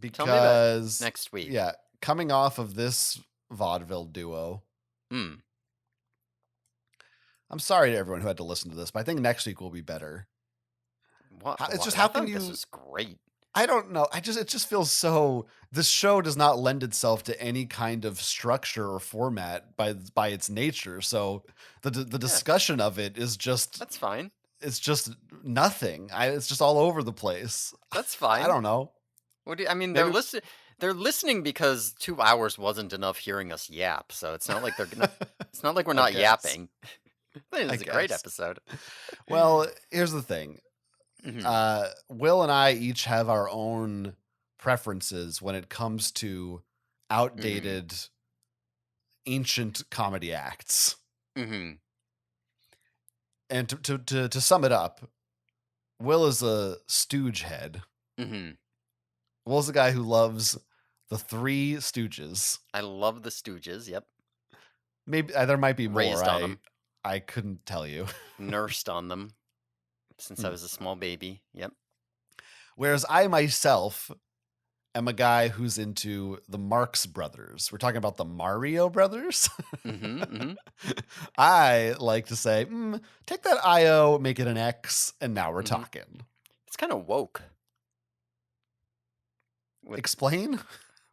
Because tell me about next week. Yeah, coming off of this vaudeville duo. I'm sorry to everyone who had to listen to this, but I think next week will be better. It's just how can you? This is great. I don't know. It just feels so. This show does not lend itself to any kind of structure or format by its nature. So the discussion of it is just. That's fine. It's just nothing. It's just all over the place. That's fine. I don't know. What do you, I mean? They're listening. They're listening because 2 hours wasn't enough hearing us yap. So it's not like they're gonna. It's not like we're not yapping. It's a great episode. Well, here's the thing. Will and I each have our own preferences when it comes to outdated, ancient comedy acts. And to sum it up, Will is a stooge head. Will's the guy who loves the Three Stooges. I love the Stooges. Yep. Maybe there might be more. Raised on them. I couldn't tell you. Nursed on them since I was a small baby. Yep. Whereas I myself am a guy who's into the Marx Brothers. We're talking about the Mario Brothers. I like to say, take that IO, make it an X, and now we're talking. It's kind of woke. Explain?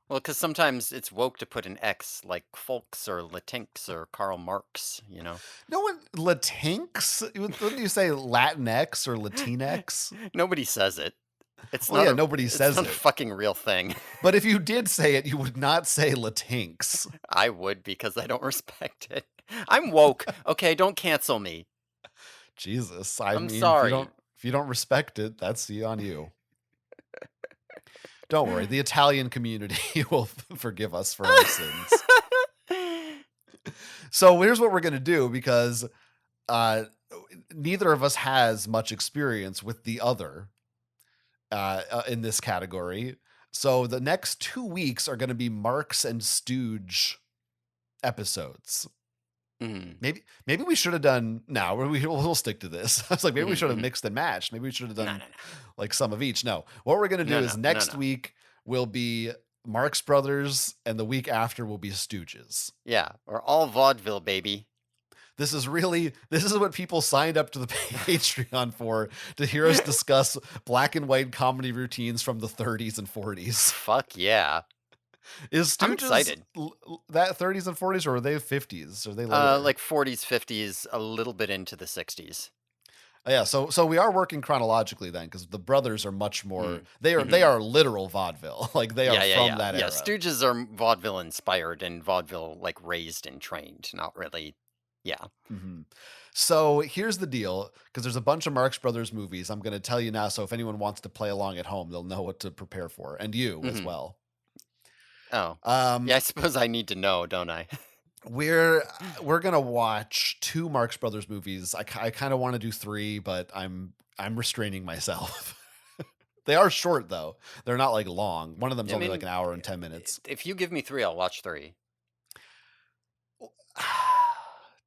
Well, because sometimes it's woke to put an X, like Folks or Latinx or Karl Marx, you know? No one, Latinx? Wouldn't you say Latinx or Latinx? Nobody says it. It's well, not nobody says it's not a fucking real thing. But if you did say it, you would not say Latinx. I would because I don't respect it. I'm woke. Okay, don't cancel me. Jesus. I'm sorry. If you don't respect it, that's on you. Don't worry. The Italian community will forgive us for our sins. So here's what we're going to do because neither of us has much experience with the other in this category. So the next 2 weeks are going to be Marx and Stooge episodes. Maybe we should have done. Now we'll stick to this. I was like, maybe we should have mixed and matched. Maybe we should have done like some of each. No, what we're gonna do is next week will be Marx Brothers, and the week after will be Stooges. Yeah, or all vaudeville, baby. This is what people signed up to the Patreon for, to hear us discuss black and white comedy routines from the 30s and 40s. Fuck yeah. Is I'm Stooges excited. that 30s and 40s, or are they 50s? Are they later? Like 40s, 50s, a little bit into the 60s. Yeah, so we are working chronologically then, because the brothers are much more. They Mm-hmm. are literal vaudeville, like they are from that era. Yeah, Stooges are vaudeville inspired and vaudeville like raised and trained, not really. Yeah. Mm-hmm. So here's the deal, because there's a bunch of Marx Brothers movies. I'm going to tell you now, so if anyone wants to play along at home, they'll know what to prepare for, and you as well. Oh, yeah. I suppose I need to know, don't I? We're gonna watch 2 Marx Brothers movies. I kind of want to do 3, but I'm restraining myself. They are short though; they're not like long. One of them's only like an hour and 10 minutes. If you give me 3, I'll watch 3.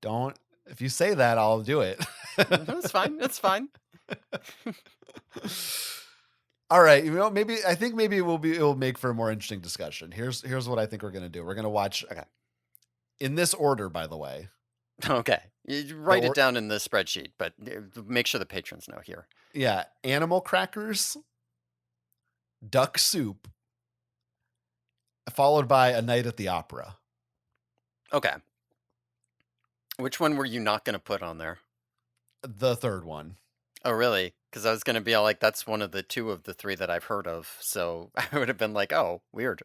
Don't. If you say that, I'll do it. That's fine. That's fine. All right, I think maybe it will make for a more interesting discussion. Here's what I think we're gonna do. We're gonna watch. Okay. In this order, by the way. Okay. You write it down in the spreadsheet, but make sure the patrons know here. Yeah. Animal Crackers, Duck Soup, followed by A Night at the Opera. Okay. Which one were you not going to put on there? The third one. Oh, really? Because I was going to be all like, that's one of the 2 of the 3 that I've heard of. So I would have been like, oh, weird.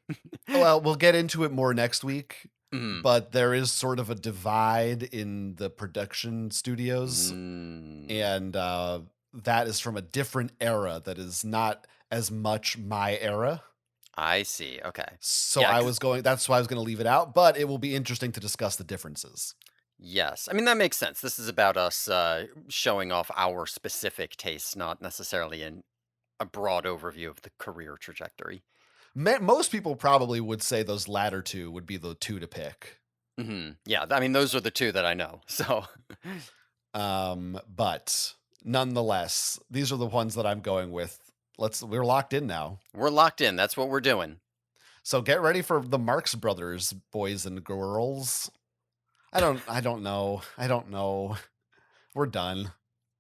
Well, we'll get into it more next week. Mm. But there is sort of a divide in the production studios. And that is from a different era that is not as much my era. I see. Okay. So yeah, that's why I was going to leave it out, but it will be interesting to discuss the differences. Yes. I mean, that makes sense. This is about us showing off our specific tastes, not necessarily a broad overview of the career trajectory. Most people probably would say those latter 2 would be the 2 to pick. Mm-hmm. Yeah, I mean, those are the 2 that I know. So, but nonetheless, these are the ones that I'm going with. We're locked in now. We're locked in. That's what we're doing. So get ready for the Marx Brothers, boys and girls. I don't know. We're done.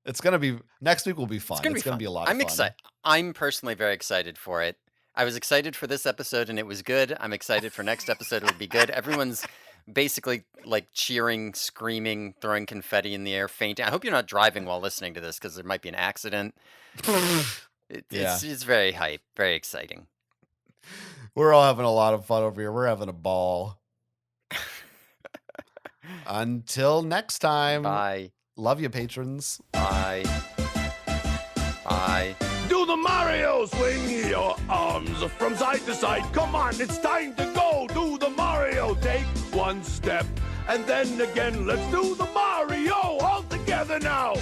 It's gonna be next week. Will be fun. It's gonna be a lot of fun. I'm excited. I'm personally very excited for it. I was excited for this episode and it was good. I'm excited for next episode. It'll be good. Everyone's basically like cheering, screaming, throwing confetti in the air, fainting. I hope you're not driving while listening to this because there might be an accident. It's very hype, very exciting. We're all having a lot of fun over here. We're having a ball. Until next time. Bye. Love you, patrons. Bye. Bye. Do the Mario, swing your arms from side to side. Come on, it's time to go. Do the Mario, take 1 step, and then again, let's do the Mario all together now.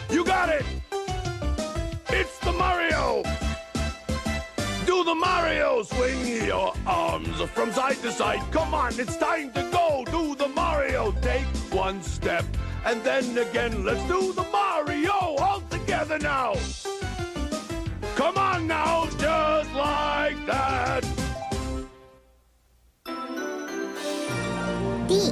You got it. It's the Mario. Do the Mario, swing your arms from side to side. Come on, it's time to go. Do the Mario, take 1 step, and then again, let's do the Mario all together now. Come on now, just like that. B